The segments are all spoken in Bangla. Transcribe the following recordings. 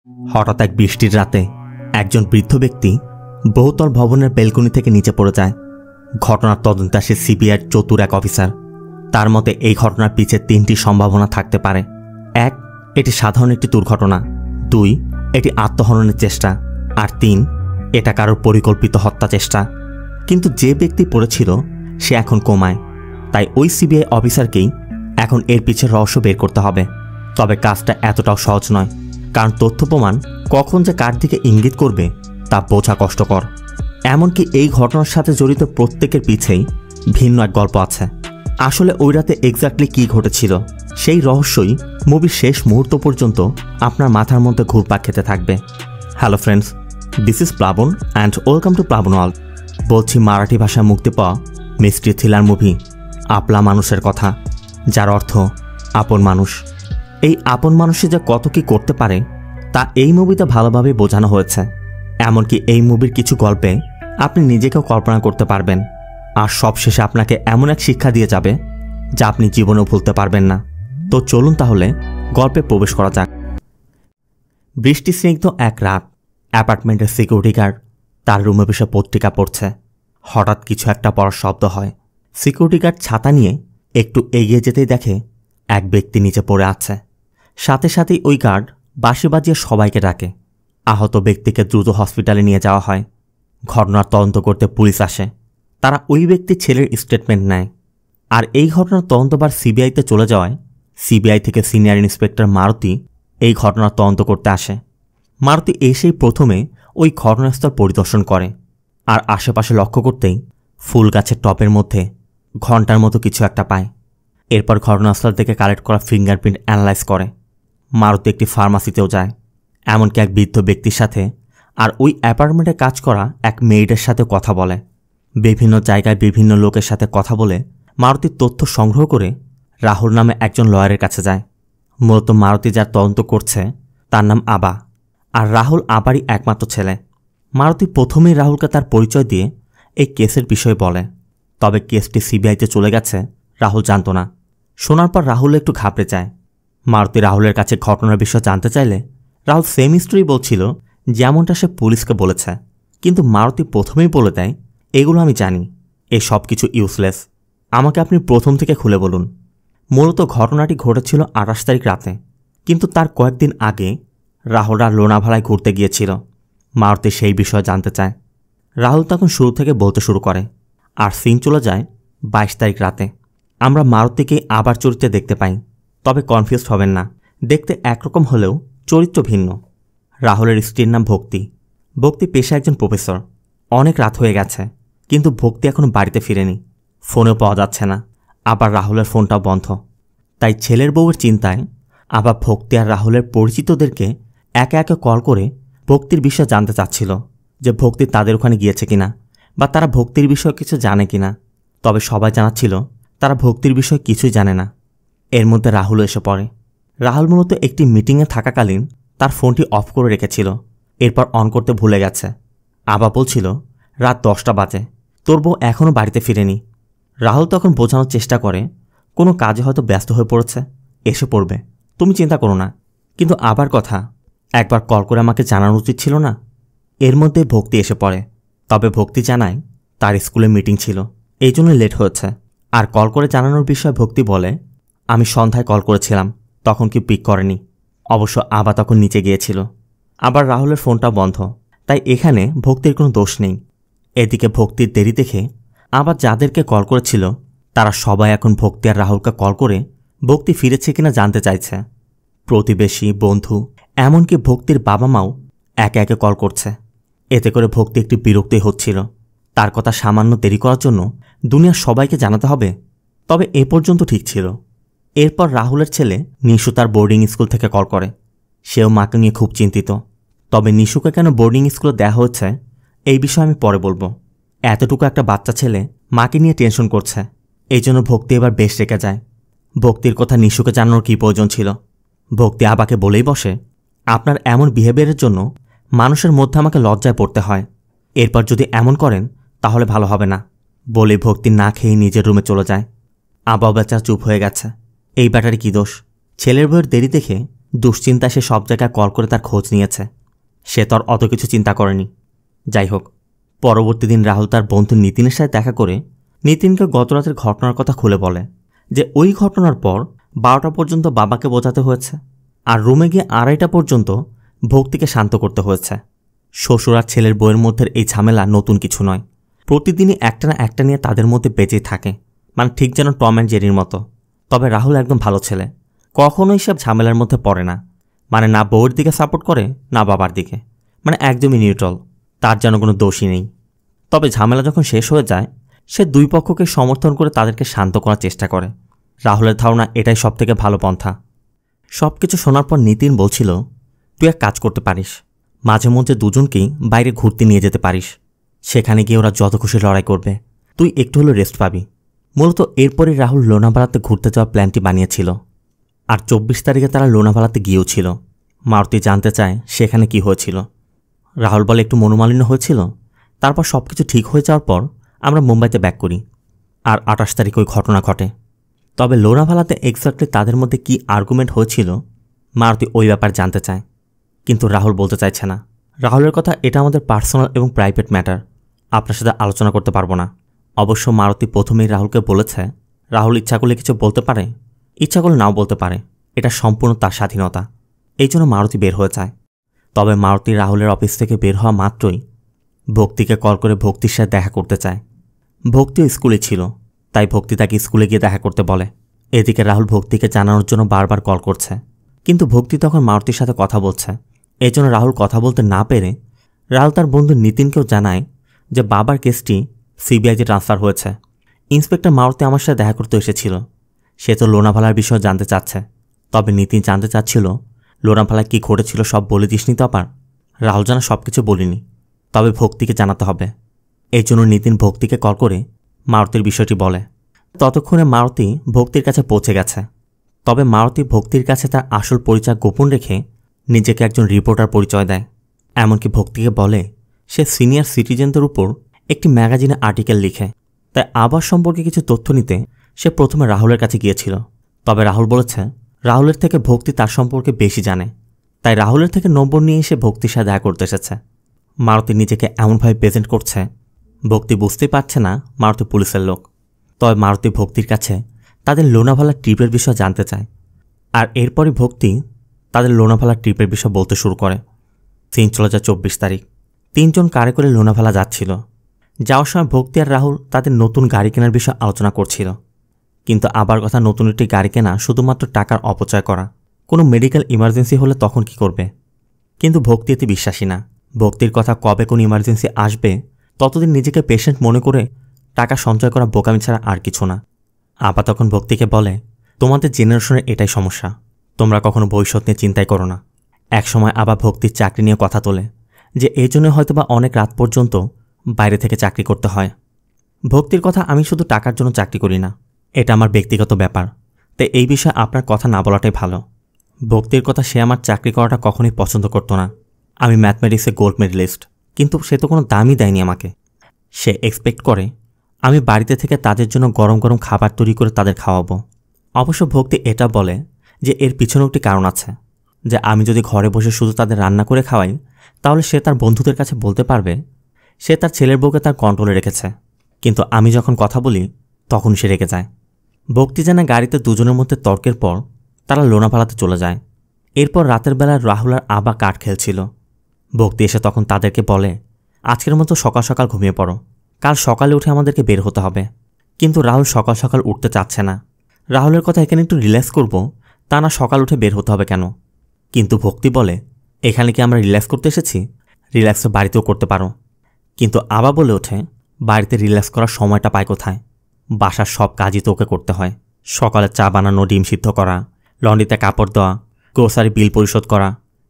হঠাৎ এক বৃষ্টির রাতে একজন বৃদ্ধ ব্যক্তি বহুতল ভবনের বেলকনি থেকে নিচে পড়ে যায়। ঘটনার তদন্তে আসে সিবিআইয়ের চতুর এক অফিসার। তার মতে এই ঘটনার পিছে তিনটি সম্ভাবনা থাকতে পারে। 1, এটি সাধারণ একটি দুর্ঘটনা। 2, এটি আত্মহননের চেষ্টা। আর 3, এটা কারোর পরিকল্পিত হত্যা চেষ্টা। কিন্তু যে ব্যক্তি পড়েছিল সে এখন কোমায়, তাই ওই সিবিআই অফিসারকেই এখন এর পিছে রহস্য বের করতে হবে। তবে কাজটা এতটাও সহজ নয়, কারণ তথ্য প্রমাণ কখন যে কার দিকে ইঙ্গিত করবে তা বোঝা কষ্টকর। এমনকি এই ঘটনার সাথে জড়িত প্রত্যেকের পিছেই ভিন্ন এক গল্প আছে। আসলে ওই রাতে এক্স্যাক্টলি কী ঘটেছিল সেই রহস্যই মুভির শেষ মুহূর্ত পর্যন্ত আপনার মাথার মধ্যে ঘুরপাক খেতে থাকবে। হ্যালো ফ্রেন্ডস, দিস ইজ প্লাবন অ্যান্ড ওয়েলকাম টু প্লাবন ওয়ার্ল্ড। বলছি মারাঠি ভাষায় মুক্তি পাওয়া মিস্ট্রি থ্রিলার মুভি আপলা মানুষের কথা, যার অর্থ আপন মানুষ। এই আপন মানুষে যে কত কী করতে পারে তা এই মুভিতে ভালোভাবে বোঝানো হয়েছে। এমনকি এই মুভির কিছু গল্পে আপনি নিজেকেও কল্পনা করতে পারবেন, আর সবশেষে আপনাকে এমন এক শিক্ষা দিয়ে যাবে যা আপনি জীবনেও ভুলতে পারবেন না। তো চলুন তাহলে গল্পে প্রবেশ করা যাক। বৃষ্টি স্নিগ্ধ এক রাত, অ্যাপার্টমেন্টের সিকিউরিটি গার্ড তার রুমে বসে পত্রিকা পড়ছে। হঠাৎ কিছু একটা পড়ার শব্দ হয়। সিকিউরিটি গার্ড ছাতা নিয়ে একটু এগিয়ে যেতেই দেখে এক ব্যক্তি নিচে পড়ে আছে। সাথে সাথেই ওই গার্ড বাঁশি বাজিয়ে সবাইকে ডাকে। আহত ব্যক্তিকে দ্রুত হসপিটালে নিয়ে যাওয়া হয়। ঘটনার তদন্ত করতে পুলিশ আসে। তারা ওই ব্যক্তির ছেলের স্টেটমেন্ট নেয়। আর এই ঘটনার তদন্তবার সিবিআইতে চলে যাওয়ায় সিবিআই থেকে সিনিয়র ইন্সপেক্টর মারুতি এই ঘটনার তদন্ত করতে আসে। মারুতি এসেই প্রথমে ওই ঘটনাস্থল পরিদর্শন করে, আর আশেপাশে লক্ষ্য করতেই ফুল গাছের টপের মধ্যে ঘণ্টার মতো কিছু একটা পায়। এরপর ঘটনাস্থল থেকে কালেক্ট করা ফিঙ্গারপ্রিন্ট অ্যানালাইজ করে। মারুতি একটি ফার্মাসিতেও যায়, এমনকি এক বৃদ্ধ ব্যক্তির সাথে আর ওই অ্যাপার্টমেন্টে কাজ করা এক মেয়েদের সাথে কথা বলে। বিভিন্ন জায়গায় বিভিন্ন লোকের সাথে কথা বলে মারুতির তথ্য সংগ্রহ করে রাহুল নামে একজন লয়ারের কাছে যায়। মূলত মারুতি যার তদন্ত করছে তার নাম আবা, আর রাহুল আবারই একমাত্র ছেলে। মারুতি প্রথমেই রাহুলকে তার পরিচয় দিয়ে এই কেসের বিষয়ে বলে, তবে কেসটি সিবিআইতে চলে গেছে রাহুল জানত না। শোনার পর রাহুল একটু ঘাবড়ে যায়। মারুতি রাহুলের কাছে ঘটনার বিষয়ে জানতে চাইলে রাহুল সেম স্টোরি বলছিল যেমনটা সে পুলিশকে বলেছে, কিন্তু মারুতি প্রথমেই বলে দেয়, এগুলো আমি জানি, এই সব কিছু ইউজলেস, আমাকে আপনি প্রথম থেকে খুলে বলুন। মূলত ঘটনাটি ঘটেছিল 28 তারিখ রাতে, কিন্তু তার কয়েকদিন আগে রাহুলরা লোনাভালায় ঘুরতে গিয়েছিল। মারুতি সেই বিষয়ে জানতে চায়। রাহুল তখন শুরু থেকে বলতে শুরু করে, আর সিন চলে যায় 22 তারিখ রাতে। আমরা মারুতিকে আবার চরিত্রে দেখতে পাই, তবে কনফিউজড হবেন না, দেখতে একরকম হলেও চরিত্র ভিন্ন। রাহুলের স্ত্রীর নাম ভক্তি। ভক্তি পেশায় একজন প্রফেসর। অনেক রাত হয়ে গেছে, কিন্তু ভক্তি এখনও বাড়িতে ফিরেনি। ফোনেও পাওয়া যাচ্ছে না, আবার রাহুলের ফোনটাও বন্ধ। তাই ছেলের বউয়ের চিন্তায় আবার ভক্তি আর রাহুলের পরিচিতদেরকে একে একে কল করে ভক্তির বিষয়ে জানতে চাচ্ছিল, যে ভক্তি তাদের ওখানে গিয়েছে কিনা, বা তারা ভক্তির বিষয়ে কিছু জানে কিনা। তবে সবাই জানাচ্ছিল তারা ভক্তির বিষয়ে কিছুই জানে না। এর মধ্যে রাহুল এসে পড়ে। রাহুল মূলত একটি মিটিংয়ে থাকাকালীন তার ফোনটি অফ করে রেখেছিল, এরপর অন করতে ভুলে গেছে। আবা বলছিল, রাত 10টা বাজে, তোর বউ এখনও বাড়িতে ফিরেনি। রাহুল তখন বোঝানোর চেষ্টা করে, কোনো কাজে হয়তো ব্যস্ত হয়ে পড়েছে, এসে পড়বে, তুমি চিন্তা করো না। কিন্তু আবার কথা, একবার কল করে আমাকে জানানো উচিত ছিল না। এর মধ্যে ভক্তি এসে পড়ে। তবে ভক্তি জানায় তার স্কুলে মিটিং ছিল, এই জন্য লেট হয়েছে। আর কল করে জানানোর বিষয়ে ভক্তি বলে, আমি সন্ধ্যায় কল করেছিলাম, তখন কি পিক করেনি। অবশ্য আবা তখন নিচে গিয়েছিল। আবার রাহুলের ফোনটা বন্ধ, তাই এখানে ভক্তির কোনো দোষ নেই। এদিকে ভক্তির দেরি দেখে আবার যাদেরকে কল করেছিল তারা সবাই এখন ভক্তি আর রাহুলকে কল করে ভক্তি ফিরেছে কিনা জানতে চাইছে। প্রতিবেশী, বন্ধু, এমনকি ভক্তির বাবা মাও একে একে কল করছে। এতে করে ভক্তি একটু বিরক্তই হচ্ছিল। তার কথা সামান্য দেরি করার জন্য দুনিয়ার সবাইকে জানাতে হবে। তবে এ পর্যন্ত ঠিক ছিল। এরপর রাহুলের ছেলে নিশু তার বোর্ডিং স্কুল থেকে কল করে। সেও মাকে নিয়ে খুব চিন্তিত। তবে নিশুকে কেন বোর্ডিং স্কুলে দেওয়া হচ্ছে এই বিষয়ে আমি পরে বলবো। এতটুকু একটা বাচ্চা ছেলে মাকে নিয়ে টেনশন করছে, এই জন্য ভক্তি এবার বেশ রেগে যায়। ভক্তির কথা নিশুকে জানানোর কী প্রয়োজন ছিল। ভক্তি আবাকে বলেই বসে, আপনার এমন বিহেভিয়ারের জন্য মানুষের মধ্যে আমাকে লজ্জায় পড়তে হয়। এরপর যদি এমন করেন তাহলে ভালো হবে না। বলে ভক্তি না খেয়ে নিজের রুমে চলে যায়। আবা বেচারা চুপ হয়ে গেছে। এই ব্যাটারি কী দোষ? ছেলের বউয়ের দেরি দেখে দুশ্চিন্তায় সে সব জায়গায় কল করে তার খোঁজ নিয়েছে। সে তো আর অত কিছু চিন্তা করেনি। যাই হোক, পরবর্তী দিন রাহুল তার বন্ধু নিতিনের সাথে দেখা করে নিতিনকে গতরাতের ঘটনার কথা খুলে বলে যে ওই ঘটনার পর 12টা পর্যন্ত বাবাকে বোঝাতে হয়েছে, আর রুমে গিয়ে 2:30টা পর্যন্ত ভক্তিকে শান্ত করতে হয়েছে। শ্বশুর আর ছেলের বউয়ের মধ্যে এই ঝামেলা নতুন কিছু নয়, প্রতিদিনই একটা না একটা নিয়ে তাদের মধ্যে বেঁচেই থাকে, মানে ঠিক যেন টম অ্যান্ড জেরির মতো। তবে রাহুল একদম ভালো ছেলে, কখনোই সব ঝামেলার মধ্যে পড়ে না, মানে না বউয়ের দিকে সাপোর্ট করে না বাবার দিকে, মানে একদমই নিউট্রাল, তার যেন কোনো দোষই নেই। তবে ঝামেলা যখন শেষ হয়ে যায় সে দুই পক্ষকে সমর্থন করে তাদেরকে শান্ত করার চেষ্টা করে। রাহুলের ধারণা এটাই সবথেকে ভালো পন্থা। সব কিছু শোনার পর নিতিন বলছিল, তুই এক কাজ করতে পারিস, মাঝে মধ্যে দুজনকেই বাইরে ঘুরতে নিয়ে যেতে পারিস, সেখানে গিয়ে ওরা যত খুশি লড়াই করবে, তুই একটু হলেও রেস্ট পাবি। মূলত এরপরই রাহুল লোনাভালাতে ঘুরতে যাওয়ার প্ল্যানটি বানিয়েছিল, আর 24 তারিখে তারা লোনাভালাতে গিয়েও ছিল। মারুতি জানতে চায় সেখানে কি হয়েছিল। রাহুল বলে একটু মনোমালিন্য হয়েছিল, তারপর সব কিছু ঠিক হয়ে যাওয়ার পর আমরা মুম্বাইতে ব্যাক করি, আর 28 তারিখ ওই ঘটনা ঘটে। তবে লোনাভালাতে এক্স্যাক্টলি তাদের মধ্যে কি আর্গুমেন্ট হয়েছিল মারুতি ওই ব্যাপার জানতে চায়, কিন্তু রাহুল বলতে চাইছে না। রাহুলের কথা এটা আমাদের পার্সোনাল এবং প্রাইভেট ম্যাটার, আপনার সাথে আলোচনা করতে পারবো না। অবশ্য মারুতি প্রথমেই রাহুলকে বলেছে রাহুল ইচ্ছা করলে কিছু বলতে পারে, ইচ্ছা করলে নাও বলতে পারে, এটা সম্পূর্ণ তার স্বাধীনতা। এই জন্য মারুতি বের হয়ে যায়। তবে মারুতি রাহুলের অফিস থেকে বের হওয়া মাত্রই ভক্তিকে কল করে ভক্তির সাথে দেখা করতে চায়। ভক্তিও স্কুলে ছিল, তাই ভক্তি তাকে স্কুলে গিয়ে দেখা করতে বলে। এদিকে রাহুল ভক্তিকে জানানোর জন্য বারবার কল করছে, কিন্তু ভক্তি তখন মারুতির সাথে কথা বলছে। এই জন্য রাহুল কথা বলতে না পেরে রাহুল তার বন্ধু নিতিনকেও জানায় যে বাবার কেসটি সিবিআইতে ট্রান্সফার হয়েছে। ইন্সপেক্টর মারুতি আমার সাথে দেখা করতে এসেছিল, সে তো লোনাভালার বিষয়ে জানতে চাচ্ছে। তবে নিতিন জানতে চাচ্ছিল লোনাভালায় কী ঘটেছিল সব বলে দিসনি তো আবার। রাহুল জানা সব কিছু বলিনি, তবে ভক্তিকে জানাতে হবে। এই জন্য নিতিন ভক্তিকে কল করে মারুতির বিষয়টি বলে। ততক্ষণে মারুতি ভক্তির কাছে পৌঁছে গেছে। তবে মারুতি ভক্তির কাছে তার আসল পরিচয় গোপন রেখে নিজেকে একজন রিপোর্টার পরিচয় দেয়। এমনকি ভক্তিকে বলে সে সিনিয়র সিটিজেনদের উপর একটি ম্যাগাজিনে আর্টিকেল লিখে। তাই আবাস সম্পর্কে কিছু তথ্য নিতে সে প্রথমে রাহুলের কাছে গিয়েছিল। তবে রাহুল বলেছে রাহুলের থেকে ভক্তি তার সম্পর্কে বেশি জানে, তাই রাহুলের থেকে নম্বর নিয়ে এসে ভক্তির সাথে দেখা করতে এসেছে। মারুতি নিজেকে এমনভাবে প্রেজেন্ট করছে ভক্তি বুঝতেই পারছে না মারুতি পুলিশের লোক। তবে মারুতি ভক্তির কাছে তাদের লোনাভালা ট্রিপের বিষয় জানতে চায়, আর এরপরই ভক্তি তাদের লোনাভালা ট্রিপের বিষয় বলতে শুরু করে। সিন চলে যায় 24 তারিখ। 3 জন কারে করে লোনাভালা যাচ্ছিল। যাওয়ার সময় ভক্তি আর রাহুল তাদের নতুন গাড়ি কেনার বিষয়ে আলোচনা করছিল, কিন্তু আবার কথা নতুন একটি গাড়ি কেনা শুধুমাত্র টাকার অপচয় করা, কোনো মেডিকেল ইমার্জেন্সি হলে তখন কি করবে। কিন্তু ভক্তি এতে বিশ্বাসী না। ভক্তির কথা কবে কোন ইমার্জেন্সি আসবে ততদিন নিজেকে পেশেন্ট মনে করে টাকা সঞ্চয় করা বোকামি ছাড়া আর কিছু না। আপা তখন ভক্তিকে বলে, তোমাদের জেনারেশনের এটাই সমস্যা, তোমরা কখনো ভবিষ্যৎ নিয়ে চিন্তাই করো না। একসময় আবার ভক্তির চাকরি নিয়ে কথা তোলে যে এই জন্য হয়তোবা অনেক রাত পর্যন্ত বাইরে থেকে চাকরি করতে হয়। ভক্তির কথা, আমি শুধু টাকার জন্য চাকরি করি না, এটা আমার ব্যক্তিগত ব্যাপার, তাই এই বিষয়ে আপনার কথা না বলাটাই ভালো। ভক্তির কথা, সে আমার চাকরি করাটা কখনোই পছন্দ করতো না। আমি ম্যাথমেটিক্সে গোল্ড মেডেলিস্ট, কিন্তু সে তো কোনো দামই দেয়নি আমাকে। সে এক্সপেক্ট করে আমি বাড়িতে থেকে তাদের জন্য গরম গরম খাবার তৈরি করে তাদের খাওয়াবো। অবশ্য ভক্তি এটা বলে যে এর পিছনে একটি কারণ আছে, যে আমি যদি ঘরে বসে শুধু তাদের রান্না করে খাওয়াই তাহলে সে তার বন্ধুদের কাছে বলতে পারবে সে তার ছেলের বউকে তার কন্ট্রোলে রেখেছে, কিন্তু আমি যখন কথা বলি তখন সে রেগে যায়। ভক্তি জানা গাড়িতে দুজনের মধ্যে তর্কের পর তারা লোনাভালাতে চলে যায়। এরপর রাতের বেলা রাহুল আর আবা কাঠ খেলছিল। ভক্তি এসে তখন তাদেরকে বলে, আজকের মতো সকাল সকাল ঘুমিয়ে পড়ো, কাল সকালে উঠে আমাদেরকে বের হতে হবে। কিন্তু রাহুল সকাল সকাল উঠতে চাচ্ছে না। রাহুলের কথা, এখানে একটু রিল্যাক্স করব, তা না সকাল উঠে বের হতে হবে কেন? কিন্তু ভক্তি বলে, এখানে কি আমরা রিল্যাক্স করতে এসেছি? রিল্যাক্স তো বাড়িতেও করতে পারো। কিন্তু আবা বলে ওঠে, বাড়িতে রিল্যাক্স করার সময়টা পায় কোথায়? বাসার সব কাজই তো ওকে করতে হয়। সকালে চা বানানো, ডিম সিদ্ধ করা, লন্ড্রিতে কাপড় দেওয়া, গ্রোসারি বিল পরিশোধ করা,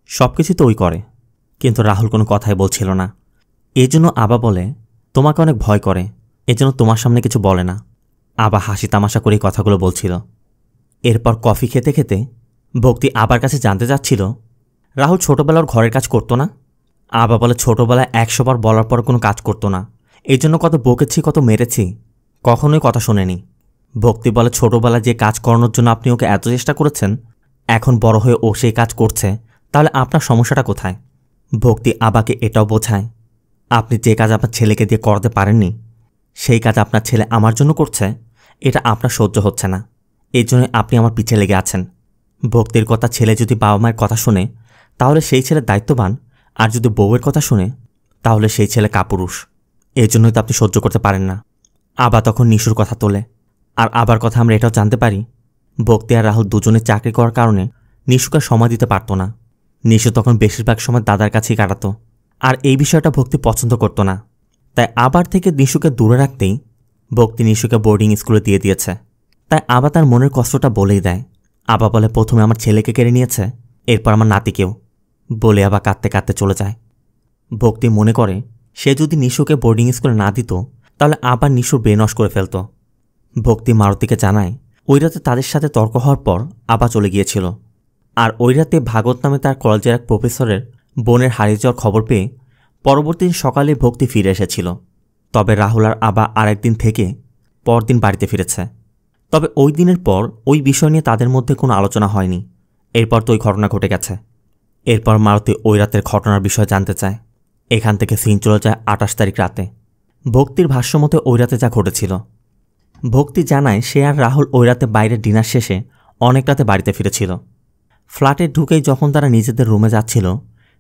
সব কিছু তো ওই করে। কিন্তু রাহুল কোনো কথাই বলছিল না। এই জন্য আবা বলে, তোমাকে অনেক ভয় করে, এজন্য তোমার সামনে কিছু বলে না। আবা হাসি তামাশা করে কথাগুলো বলছিল। এরপর কফি খেতে খেতে ভক্তি আবার কাছে জানতে চাচ্ছিল, রাহুল ছোটোবেলার ঘরের কাজ করতো না? আবা বলে, ছোটোবেলায় 100 বার বলার পর কোনো কাজ করতো না, এই জন্য কত বকেছি, কত মেরেছি, কখনোই কথা শোনেনি। ভক্তি বলে, ছোটোবেলায় যে কাজ করানোর জন্য আপনি ওকে এত চেষ্টা করেছেন এখন বড় হয়ে ও সেই কাজ করছে, তাহলে আপনার সমস্যাটা কোথায়? ভক্তি আবাকে এটাও বোঝায়, আপনি যে কাজ আপনার ছেলেকে দিয়ে করাতে পারেননি সেই কাজ আপনার ছেলে আমার জন্য করছে, এটা আপনার সহ্য হচ্ছে না, এই জন্য আপনি আমার পিছে লেগে আছেন। ভক্তির কথা ছেলে যদি বাবা মায়ের কথা শুনে তাহলে সেই ছেলে দায়িত্ববান, আর যদি বউয়ের কথা শুনে তাহলে সেই ছেলে কাপুরুষ। এই জন্যই তো আপনি সহ্য করতে পারেন না। আবা তখন নিশুর কথা তোলে। আর আবার কথা আমরা এটাও জানতে পারি, ভক্তি আর রাহুল দুজনে চাকরি করার কারণে নিশুকে সময় দিতে পারত না। নিশু তখন বেশিরভাগ সময় দাদার কাছেই কাটাত, আর এই বিষয়টা ভক্তি পছন্দ করত না। তাই আবার থেকে নিশুকে দূরে রাখতেই ভক্তি নিশুকে বোর্ডিং স্কুলে দিয়ে দিয়েছে। তাই আবা তার মনের কষ্টটা বলেই দেয়। আবা বলে, প্রথমে আমার ছেলেকে কেড়ে নিয়েছে, এরপর আমার নাতিকেও, বলে আবা কাঁদতে কাঁদতে চলে যায়। ভক্তি মনে করে সে যদি নিশুকে বোর্ডিং স্কুলে না দিত তাহলে আবার নিশুর বেনশ করে ফেলত। ভক্তি মারুতিকে জানায় ওই রাতে তাদের সাথে তর্ক হওয়ার পর আবা চলে গিয়েছিল, আর ওই রাতে ভাগত নামে তার কলেজের এক প্রফেসরের বোনের হারিয়ে যাওয়ার খবর পেয়ে পরবর্তী দিন সকালে ভক্তি ফিরে এসেছিল। তবে রাহুল আর আবা আরেকদিন থেকে পরদিন বাড়িতে ফিরেছে। তবে ওই দিনের পর ওই বিষয় নিয়ে তাদের মধ্যে কোনো আলোচনা হয়নি। এরপর তো ওই ঘটনা ঘটে গেছে। এরপর মারুতি ওই রাতের ঘটনার বিষয়ে জানতে চায়। এখান থেকে সিন চলে যায় 28 তারিখ রাতে। ভক্তির ভাষ্যমতে ওই রাতে যা ঘটেছিল। ভক্তি জানায় সে আর রাহুল ওই রাতে বাইরে ডিনার শেষে অনেক রাতে বাড়িতে ফিরেছিল। ফ্ল্যাটে ঢুকেই যখন তারা নিজেদের রুমে যাচ্ছিল,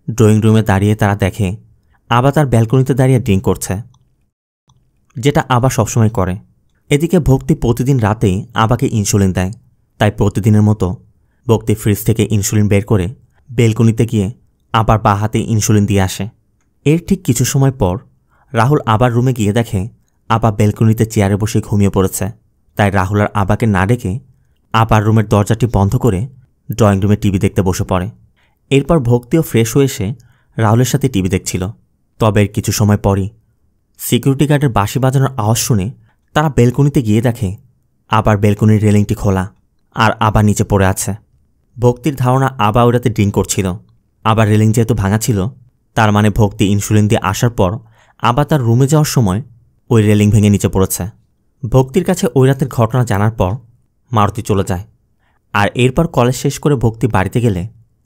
ড্রয়িং রুমে দাঁড়িয়ে তারা দেখে আবা তার ব্যালকনিতে দাঁড়িয়ে ড্রিঙ্ক করছে, যেটা আবা সবসময় করে। এদিকে ভক্তি প্রতিদিন রাতেই আবাকে ইনসুলিন দেয়। তাই প্রতিদিনের মতো ভক্তি ফ্রিজ থেকে ইনসুলিন বের করে বেলকনিতে গিয়ে আবার বা হাতে ইনসুলিন দিয়ে আসে। এর ঠিক কিছু সময় পর রাহুল আবার রুমে গিয়ে দেখে আবা বেলকনিতে চেয়ারে বসে ঘুমিয়ে পড়েছে। তাই রাহুল আর আবাকে না ডেকে আবার রুমের দরজাটি বন্ধ করে ড্রয়িং রুমে টিভি দেখতে বসে পড়ে। এরপর ভক্তিও ফ্রেশ হয়ে এসে রাহুলের সাথে টিভি দেখছিল। তবে এর কিছু সময় পরই সিকিউরিটি গার্ডের বাঁশি বাজানোর আওয়াজ শুনে তারা বেলকনিতে গিয়ে দেখে আবার বেলকনির রেলিংটি খোলা, আর আবার নিচে পড়ে আছে। ভক্তির ধারণা আবা ওই রাতে ড্রিঙ্ক করছিল। আবার রেলিং যেহেতু ভাঙা ছিল, তার মানে ভক্তি ইনসুলিন দিয়ে আসার পর আবার তার রুমে যাওয়ার সময় ওই রেলিং ভেঙে নিচে পড়েছে। ভক্তির কাছে ওই রাতের ঘটনা জানার পর মারুতি চলে যায়। আর এরপর কলেজ শেষ করে ভক্তি বাড়িতে গেলে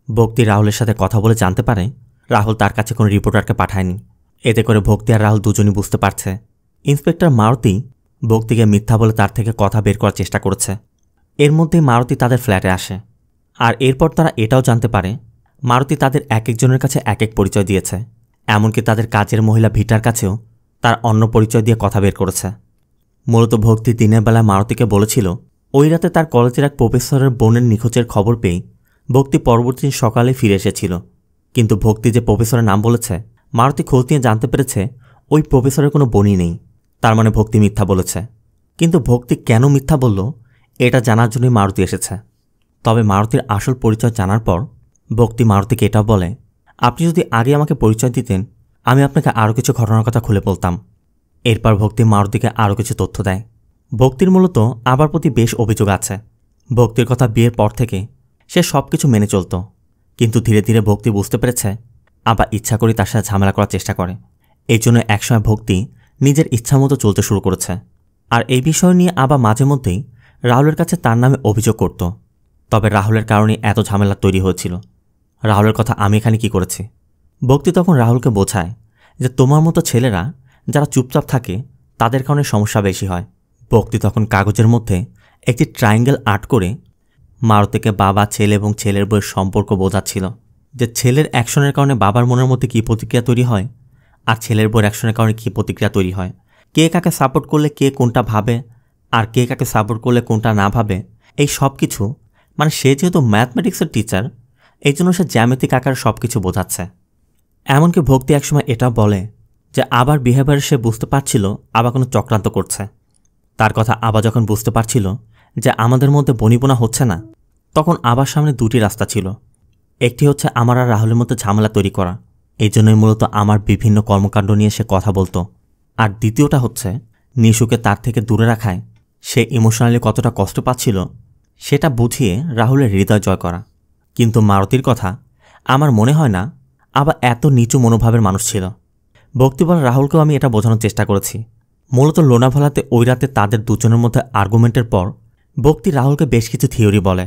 ভক্তি রাহুলের সাথে কথা বলে জানতে পারে রাহুল তার কাছে কোনো রিপোর্টারকে পাঠায়নি। এতে করে ভক্তি আর রাহুল দুজনই বুঝতে পারছে ইন্সপেক্টর মারুতি ভক্তিকে মিথ্যা বলে তার থেকে কথা বের করার চেষ্টা করেছে। এর মধ্যেই মারুতি তাদের ফ্ল্যাটে আসে। আর এরপর তারা এটাও জানতে পারে মারুতি তাদের এক একজনের কাছে এক এক পরিচয় দিয়েছে। এমনকি তাদের কাজের মহিলা ভিটার কাছেও তার অন্য পরিচয় দিয়ে কথা বের করেছে। মূলত ভক্তি দিনের বেলায় মারুতিকে বলেছিল ওই রাতে তার কলেজের এক প্রফেসরের বোনের নিখোঁজের খবর পেয়ে ভক্তি পরবর্তী দিন সকালে ফিরে এসেছিল। কিন্তু ভক্তি যে প্রফেসরের নাম বলেছে, মারুতি খোঁজ নিয়ে জানতে পেরেছে ওই প্রফেসরের কোনো বোনই নেই। তার মানে ভক্তি মিথ্যা বলেছে। কিন্তু ভক্তি কেন মিথ্যা বলল এটা জানার জন্যই মারুতি এসেছে। তবে মারুতির আসল পরিচয় জানার পর ভক্তি মারুতিকে এটাও বলে, আপনি যদি আগে আমাকে পরিচয় দিতেন আমি আপনাকে আরও কিছু ঘটনার কথা খুলে বলতাম। এরপর ভক্তি মারুতিকে আরও কিছু তথ্য দেয়। ভক্তির মূলত আবার প্রতি বেশ অভিযোগ আছে। ভক্তির কথা বিয়ের পর থেকে সে সব কিছু মেনে চলত, কিন্তু ধীরে ধীরে ভক্তি বুঝতে পেরেছে আবার ইচ্ছা করে তার সাথে ঝামেলা করার চেষ্টা করে। এই জন্য একসময় ভক্তি নিজের ইচ্ছা মতো চলতে শুরু করেছে। আর এই বিষয় নিয়ে আবার মাঝে মধ্যেই রাহুলের কাছে তার নামে অভিযোগ করত। তবে রাহুলের কারণে এত ঝামেলা তৈরি হয়েছিল। রাহুলের কথা আমি এখানে কি করেছি? ভক্তি তখন রাহুলকে বোঝায় যে তোমার মতো ছেলেরা যারা চুপচাপ থাকে তাদের কারণে সমস্যা বেশি হয়। ভক্তি তখন কাগজের মধ্যে একটি ট্রায়াঙ্গেল আর্ট করে মারুতিকে বাবা, ছেলে এবং ছেলের বইয়ের সম্পর্ক বোঝাচ্ছিল, যে ছেলের অ্যাকশনের কারণে বাবার মনের মধ্যে কী প্রতিক্রিয়া তৈরি হয় আর ছেলের বইয়ের অ্যাকশনের কারণে কী প্রতিক্রিয়া তৈরি হয়, কে কাকে সাপোর্ট করলে কে কোনটা ভাবে আর কে কাকে সাপোর্ট করলে কোনটা না ভাবে, এই সব কিছু মানে সে যেহেতু ম্যাথমেটিক্সের টিচার এই জন্য সে জ্যামিতিক আকারে সব কিছু বোঝাচ্ছে। এমনকি ভক্তি একসময় এটা বলে যে আবার বিহেভিয়ারে সে বুঝতে পারছিল আবার কোনো চক্রান্ত করছে। তার কথা আবার যখন বুঝতে পারছিল যে আমাদের মধ্যে বনিবনা হচ্ছে না, তখন আবার সামনে দুটি রাস্তা ছিল। একটি হচ্ছে আমার আর রাহুলের মধ্যে ঝামেলা তৈরি করা, এই জন্যই মূলত আমার বিভিন্ন কর্মকাণ্ড নিয়ে সে কথা বলতো। আর দ্বিতীয়টা হচ্ছে নিশুকে তার থেকে দূরে রাখায় সে ইমোশনালি কতটা কষ্ট পাচ্ছিল সেটা বুঝিয়ে রাহুলের হৃদয় জয় করা। কিন্তু মারুতির কথা আমার মনে হয় না আবার এত নিচু মনোভাবের মানুষ ছিল। ভক্তি বলে রাহুলকেও আমি এটা বোঝানোর চেষ্টা করেছি। মূলত লোনাভালাতে ওই রাতে তাদের দুজনের মধ্যে আর্গুমেন্টের পর ভক্তি রাহুলকে বেশ কিছু থিওরি বলে,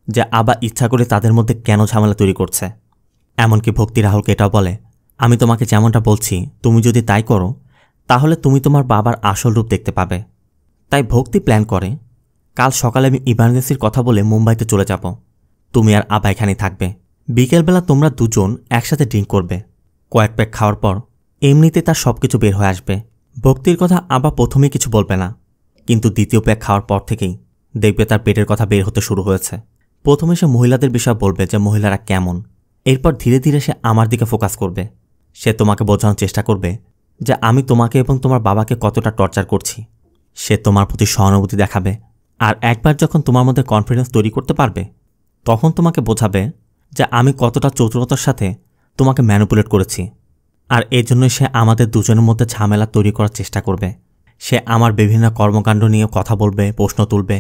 যে আবা ইচ্ছা করে তাদের মধ্যে কেন ঝামেলা তৈরি করছে। এমনকি ভক্তি রাহুলকে এটাও বলে, আমি তোমাকে যেমনটা বলছি তুমি যদি তাই করো তাহলে তুমি তোমার বাবার আসল রূপ দেখতে পাবে। তাই ভক্তি প্ল্যান করে, কাল সকালে আমি ইমার্জেন্সির কথা বলে মুম্বাইতে চলে যাব, তুমি আর আবা এখানেই থাকবে। বিকেলবেলা তোমরা দুজন একসাথে ড্রিঙ্ক করবে। কয়েক প্যাক খাওয়ার পর এমনিতে তার সবকিছু বের হয়ে আসবে। ভক্তির কথা আবা প্রথমেই কিছু বলবে না, কিন্তু দ্বিতীয় প্যাক খাওয়ার পর থেকেই দেখবে তার পেটের কথা বের হতে শুরু হয়েছে। প্রথমে সে মহিলাদের বিষয় বলবে যে মহিলারা কেমন, এরপর ধীরে ধীরে সে আমার দিকে ফোকাস করবে। সে তোমাকে বোঝানোর চেষ্টা করবে যে আমি তোমাকে এবং তোমার বাবাকে কতটা টর্চার করছি। সে তোমার প্রতি সহানুভূতি দেখাবে, আর একবার যখন তোমার মধ্যে কনফিডেন্স তৈরি করতে পারবে তখন তোমাকে বোঝাবে যে আমি কতটা চতুরতার সাথে তোমাকে ম্যানিপুলেট করেছি। আর এর জন্যই সে আমাদের দুজনের মধ্যে ঝামেলা তৈরি করার চেষ্টা করবে। সে আমার বিভিন্ন কর্মকাণ্ড নিয়ে কথা বলবে, প্রশ্ন তুলবে,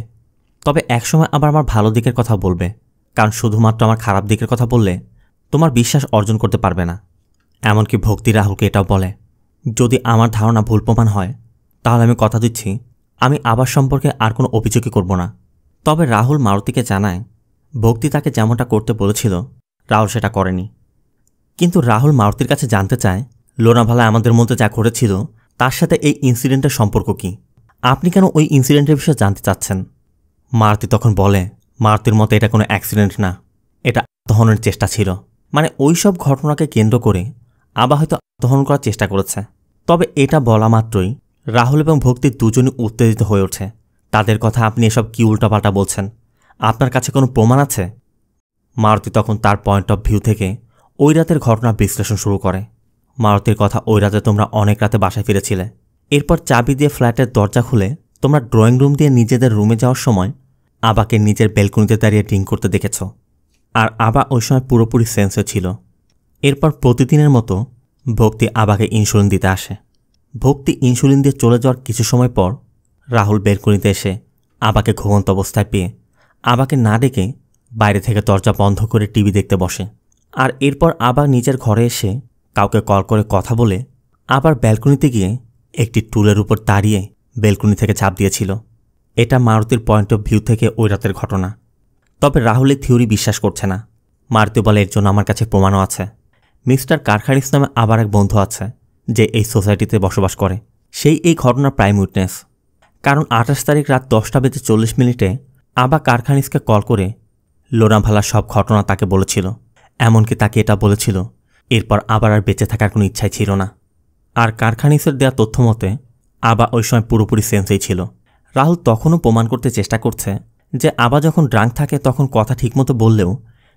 তবে একসময় আবার আমার ভালো দিকের কথা বলবে, কারণ শুধুমাত্র আমার খারাপ দিকের কথা বললে তোমার বিশ্বাস অর্জন করতে পারবে না। এমনকি ভক্তি রাহুলকে এটাও বলে, যদি আমার ধারণা ভুল প্রমাণ হয় তাহলে আমি কথা দিচ্ছি আমি আবার সম্পর্কে আর কোনো অভিযোগই করব না। তবে রাহুল মারুতিকে জানায় ভক্তি তাকে যেমনটা করতে বলেছিল রাহুল সেটা করেনি। কিন্তু রাহুল মারুতির কাছে জানতে চায় লোনাভালায় আমাদের মধ্যে যা ঘটেছিল তার সাথে এই ইনসিডেন্টের সম্পর্ক কি, আপনি কেন ওই ইনসিডেন্টের বিষয়ে জানতে চাচ্ছেন। মারুতি তখন বলে, মারুতির মতে এটা কোনো অ্যাক্সিডেন্ট না, এটা আত্মহননের চেষ্টা ছিল। মানে ওই সব ঘটনাকে কেন্দ্র করে আবা হয়তো আত্মহনন করার চেষ্টা করেছে। তবে এটা বলা মাত্রই রাহুল এবং ভক্তি দুজনই উত্তেজিত হয়ে ওঠে। তাদের কথা আপনি এসব কি উল্টাপাল্টা বলছেন, আপনার কাছে কোনো প্রমাণ আছে? মারুতি তখন তার পয়েন্ট অফ ভিউ থেকে ওই রাতের ঘটনা বিশ্লেষণ শুরু করে। মারুতির কথা, ওই রাতে তোমরা অনেক রাতে বাসায় ফিরেছিলে, এরপর চাবি দিয়ে ফ্ল্যাটের দরজা খুলে তোমরা ড্রয়িং রুম দিয়ে নিজেদের রুমে যাওয়ার সময় আবাকে নিজের বেলকনিতে দাঁড়িয়ে ড্রিঙ্ক করতে দেখেছ। আর আবা ওই সময় পুরোপুরি সেন্সে ছিল। এরপর প্রতিদিনের মতো ভক্তি আবাকে ইনসুলিন দিতে আসে। ভক্তি ইনসুলিন দিয়ে চলে যাওয়ার কিছু সময় পর রাহুল বেলকনিতে এসে আবাকে ঘুমন্ত অবস্থায় পেয়ে আবাকে না ডেকে বাইরে থেকে দরজা বন্ধ করে টিভি দেখতে বসে। আর এরপর আবার নিজের ঘরে এসে কাউকে কল করে কথা বলে আবার ব্যালকনিতে গিয়ে একটি টুলের উপর দাঁড়িয়ে বেলকনি থেকে ঝাঁপ দিয়েছিল। এটা মারুতির পয়েন্ট অফ ভিউ থেকে ওই রাতের ঘটনা। তবে রাহুল এই থিওরি বিশ্বাস করছে না। মারুতি বলে, এর জন্য আমার কাছে প্রমাণও আছে। মিস্টার কারখানিস নামে আবার এক বন্ধু আছে যে এই সোসাইটিতে বসবাস করে, সেই এই ঘটনার প্রাইম উইটনেস। কারণ 28 তারিখ রাত 10:40 আবা কারখানিসকে কল করে লোনাভালার সব ঘটনা তাকে বলেছিল। এমনকি তাকে এটা বলেছিল এরপর আবার আর বেঁচে থাকার কোনো ইচ্ছাই ছিল না। আর কারখানিসের দেওয়া তথ্য মতে আবা ওই সময় পুরোপুরি সেন্সেই ছিল। রাহুল তখনও প্রমাণ করতে চেষ্টা করছে যে আবা যখন ড্রাঙ্ক থাকে তখন কথা ঠিকমতো বললেও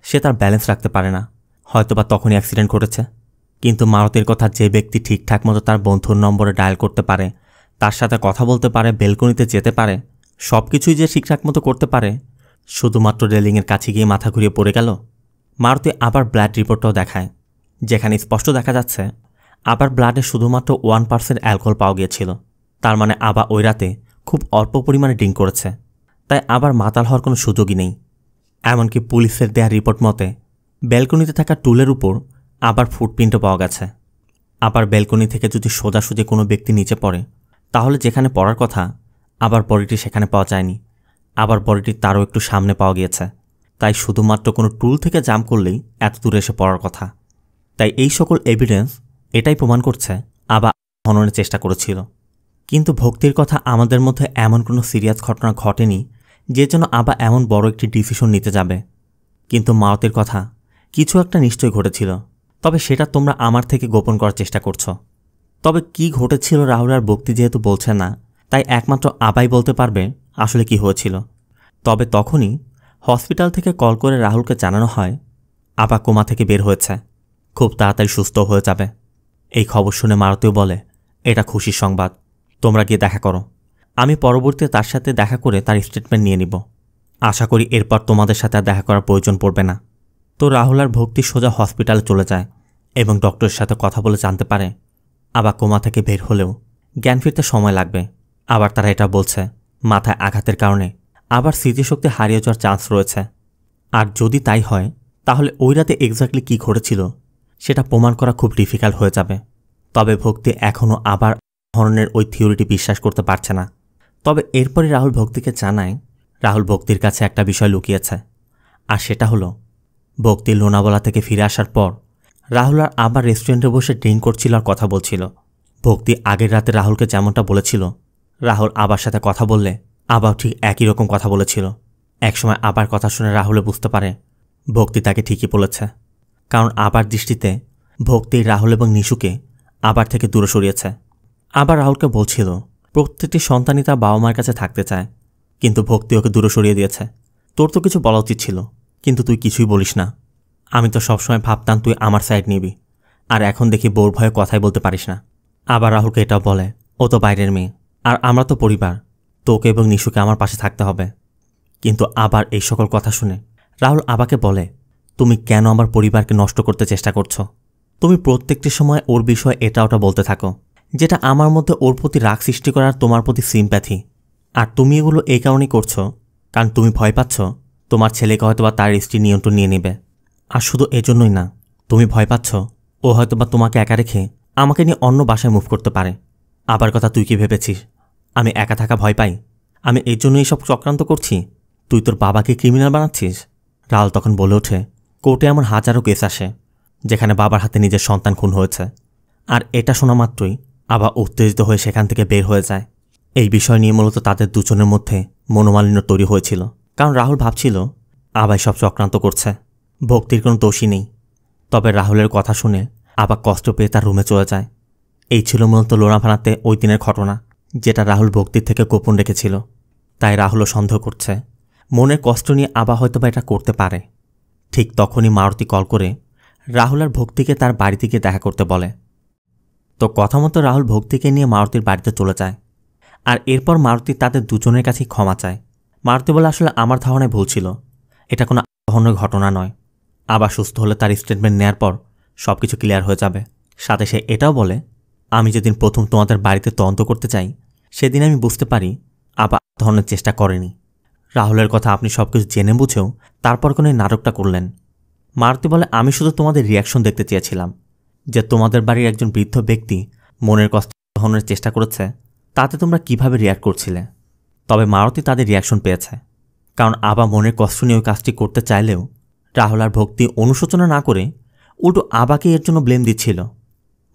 সে তার ব্যালেন্স রাখতে পারে না, হয়তোবা তখনই অ্যাক্সিডেন্ট ঘটেছে। কিন্তু মারুতির কথা, যে ব্যক্তি ঠিকঠাক মতো তার বন্ধুর নম্বরে ডায়াল করতে পারে, তার সাথে কথা বলতে পারে, বেলকনিতে যেতে পারে, সব কিছুই যে ঠিকঠাক মতো করতে পারে, শুধুমাত্র রেলিংয়ের কাছে গিয়ে মাথা ঘুরিয়ে পড়ে গেল। মারুতি আবার ব্লাড রিপোর্টটাও দেখায়, যেখানে স্পষ্ট দেখা যাচ্ছে আবার ব্লাডে শুধুমাত্র 1% অ্যালকোহল পাওয়া গিয়েছিল। তার মানে আবা ওই রাতে খুব অল্প পরিমাণে ড্রিঙ্ক করেছে, তাই আবার মাতাল হওয়ার কোনো সুযোগই নেই। এমনকি পুলিশের দেয়া রিপোর্ট মতে ব্যালকনিতে থাকা টুলের উপর আবার ফুটপ্রিন্টও পাওয়া গেছে। আবার ব্যালকনি থেকে যদি সোজাসুজি কোনো ব্যক্তি নিচে পড়ে তাহলে যেখানে পড়ার কথা আবার বডিটি সেখানে পাওয়া যায়নি, আবার বডিটি তারও একটু সামনে পাওয়া গিয়েছে। তাই শুধুমাত্র কোনো টুল থেকে জাম্প করলেই এত দূরে এসে পড়ার কথা। তাই এই সকল এভিডেন্স এটাই প্রমাণ করছে আবা হননের চেষ্টা করেছিল। কিন্তু ভক্তির কথা, আমাদের মধ্যে এমন কোনো সিরিয়াস ঘটনা ঘটেনি যে জন্য আবা এমন বড় একটি ডিসিশন নিতে যাবে। কিন্তু মারুতির কথা, কিছু একটা নিশ্চয়ই ঘটেছিল, তবে সেটা তোমরা আমার থেকে গোপন করার চেষ্টা করছো। তবে কি ঘটেছিল রাহুল আর ভক্তি যেহেতু বলছে না, তাই একমাত্র আবাই বলতে পারবে আসলে কি হয়েছিল। তবে তখনই হসপিটাল থেকে কল করে রাহুলকে জানানো হয় আবা কোমা থেকে বের হয়েছে, খুব তাড়াতাড়ি সুস্থ হয়ে যাবে। এই খবর শুনে মারুতিও বলে, এটা খুশির সংবাদ, তোমরা গিয়ে দেখা করো, আমি পরবর্তীতে তার সাথে দেখা করে তার স্টেটমেন্ট নিয়ে নিব। আশা করি এরপর তোমাদের সাথে আর দেখা করার প্রয়োজন পড়বে না। তো রাহুল আর ভক্তি সোজা হসপিটালে চলে যায় এবং ডক্টরের সাথে কথা বলে জানতে পারে আবা কোমা থেকে বের হলেও জ্ঞান ফিরতে সময় লাগবে। আবার তারা এটা বলছে মাথায় আঘাতের কারণে আবার স্মৃতিশক্তি হারিয়ে যাওয়ার চান্স রয়েছে। আর যদি তাই হয় তাহলে ওই রাতে এক্স্যাক্টলি কী ঘটেছিল সেটা প্রমাণ করা খুব ডিফিকাল্ট হয়ে যাবে। তবে ভক্তি এখনও আবার ধরনের ওই থিওরিটি বিশ্বাস করতে পারছে না। তবে এরপরই রাহুল ভক্তিকে জানায় রাহুল ভক্তির কাছে একটা বিষয় লুকিয়েছে, আর সেটা হলো ভক্তি লোনাওয়ালা থেকে ফিরে আসার পর রাহুল আর আবার রেস্টুরেন্টে বসে ড্রিঙ্ক করছিল আর কথা বলছিল। ভক্তি আগের রাতে রাহুলকে যেমনটা বলেছিল, রাহুল আবার সাথে কথা বললে আবার ঠিক একই রকম কথা বলেছিল। একসময় আবার কথা শুনে রাহুলে বুঝতে পারে ভক্তি তাকে ঠিকই বলেছে, কারণ আবার দৃষ্টিতে ভক্তি রাহুল এবং নিশুকে আবার থেকে দূরে সরিয়েছে। আবার রাহুলকে বলছিল প্রত্যেকটি সন্তানই তার বাবা মায়ের কাছে থাকতে চায়, কিন্তু ভক্তি ওকে দূরে সরিয়ে দিয়েছে। তোর তো কিছু বলা উচিত ছিল, কিন্তু তুই কিছুই বলিস না। আমি তো সবসময় ভাবতাম তুই আমার সাইড নিবি, আর এখন দেখি বোর ভয়ে কথাই বলতে পারিস না। আবার রাহুলকে এটাও বলে ও তো বাইরের মেয়ে, আর আমরা তো পরিবার, তোকে এবং নিশুকে আমার পাশে থাকতে হবে। কিন্তু আবার এই সকল কথা শুনে রাহুল আবাকে বলে তুমি কেন আমার পরিবারকে নষ্ট করতে চেষ্টা করছো? তুমি প্রত্যেকটি সময় ওর বিষয়ে এটা ওটা বলতে থাকো, যেটা আমার মধ্যে ওর প্রতি রাগ সৃষ্টি করার তোমার প্রতি সিম্প্যাথি। আর তুমি এগুলো এই কারণেই করছো কারণ তুমি ভয় পাচ্ছ তোমার ছেলেকে হয়তোবা তার স্ত্রী নিয়ন্ত্রণ নিয়ে নেবে। আর শুধু এজন্যই না, তুমি ভয় পাচ্ছ ও হয়তোবা তোমাকে একা রেখে আমাকে নিয়ে অন্য বাসায় মুভ করতে পারে। আবার কথা তুই কি ভেবেছিস আমি একা থাকা ভয় পাই? আমি এর জন্য এইসব চক্রান্ত করছি? তুই তোর বাবাকে ক্রিমিনাল বানাচ্ছিস? রাহুল তখন বলে ওঠে কোর্টে এমন হাজারো কেস আসে যেখানে বাবার হাতে নিজের সন্তান খুন হয়েছে, আর এটা শোনা মাত্রই আবার উত্তেজিত হয়ে সেখান থেকে বের হয়ে যায়। এই বিষয় নিয়ে মূলত তাদের দুজনের মধ্যে মনোমালিন্য তৈরি হয়েছিল, কারণ রাহুল ভাবছিল আবার সব চক্রান্ত করছে, ভক্তির কোনো দোষই নেই। তবে রাহুলের কথা শুনে আবার কষ্ট পেয়ে তার রুমে চলে যায়। এই ছিল মূলত লোনাভানাতে ওই দিনের ঘটনা, যেটা রাহুল ভক্তির থেকে গোপন রেখেছিল। তাই রাহুলও সন্দেহ করছে মনের কষ্ট নিয়ে আবার হয়তোবা এটা করতে পারে। ঠিক তখনই মারুতি কল করে রাহুল আর ভক্তিকে তার বাড়িতে গিয়ে দেখা করতে বলে। তো কথা মতো রাহুল ভক্তিকে নিয়ে মারুতির বাড়িতে চলে যায়, আর এরপর মারুতি তাদের দুজনের কাছেই ক্ষমা চায়। মারুতি বলে আসলে আমার ধারণায় ভুল ছিল, এটা কোনো ধরনের ঘটনা নয়। আবার সুস্থ হলে তার স্টেটমেন্ট নেয়ার পর সব কিছু ক্লিয়ার হয়ে যাবে। সাথে সে এটাও বলে আমি যেদিন প্রথম তোমাদের বাড়িতে তদন্ত করতে চাই সেদিন আমি বুঝতে পারি আবার ধরনের চেষ্টা করেনি। রাহুলের কথা আপনি সব কিছু জেনে বুঝেও তারপর কোনো নাটকটা করলেন। মারুতি বলে আমি শুধু তোমাদের রিয়াকশন দেখতে চেয়েছিলাম, যে তোমাদের বাড়ির একজন বৃদ্ধ ব্যক্তি মনের কষ্ট ধরনের চেষ্টা করেছে, তাতে তোমরা কিভাবে রিয়াক্ট করছিলে। তবে মারুতি তাদের রিয়াকশন পেয়েছে, কারণ আবা মনের কষ্ট নিয়ে ওই কাজটি করতে চাইলেও রাহুল আর ভক্তি অনুশোচনা না করে উল্টো আবাকে এর জন্য ব্লেম দিচ্ছিল।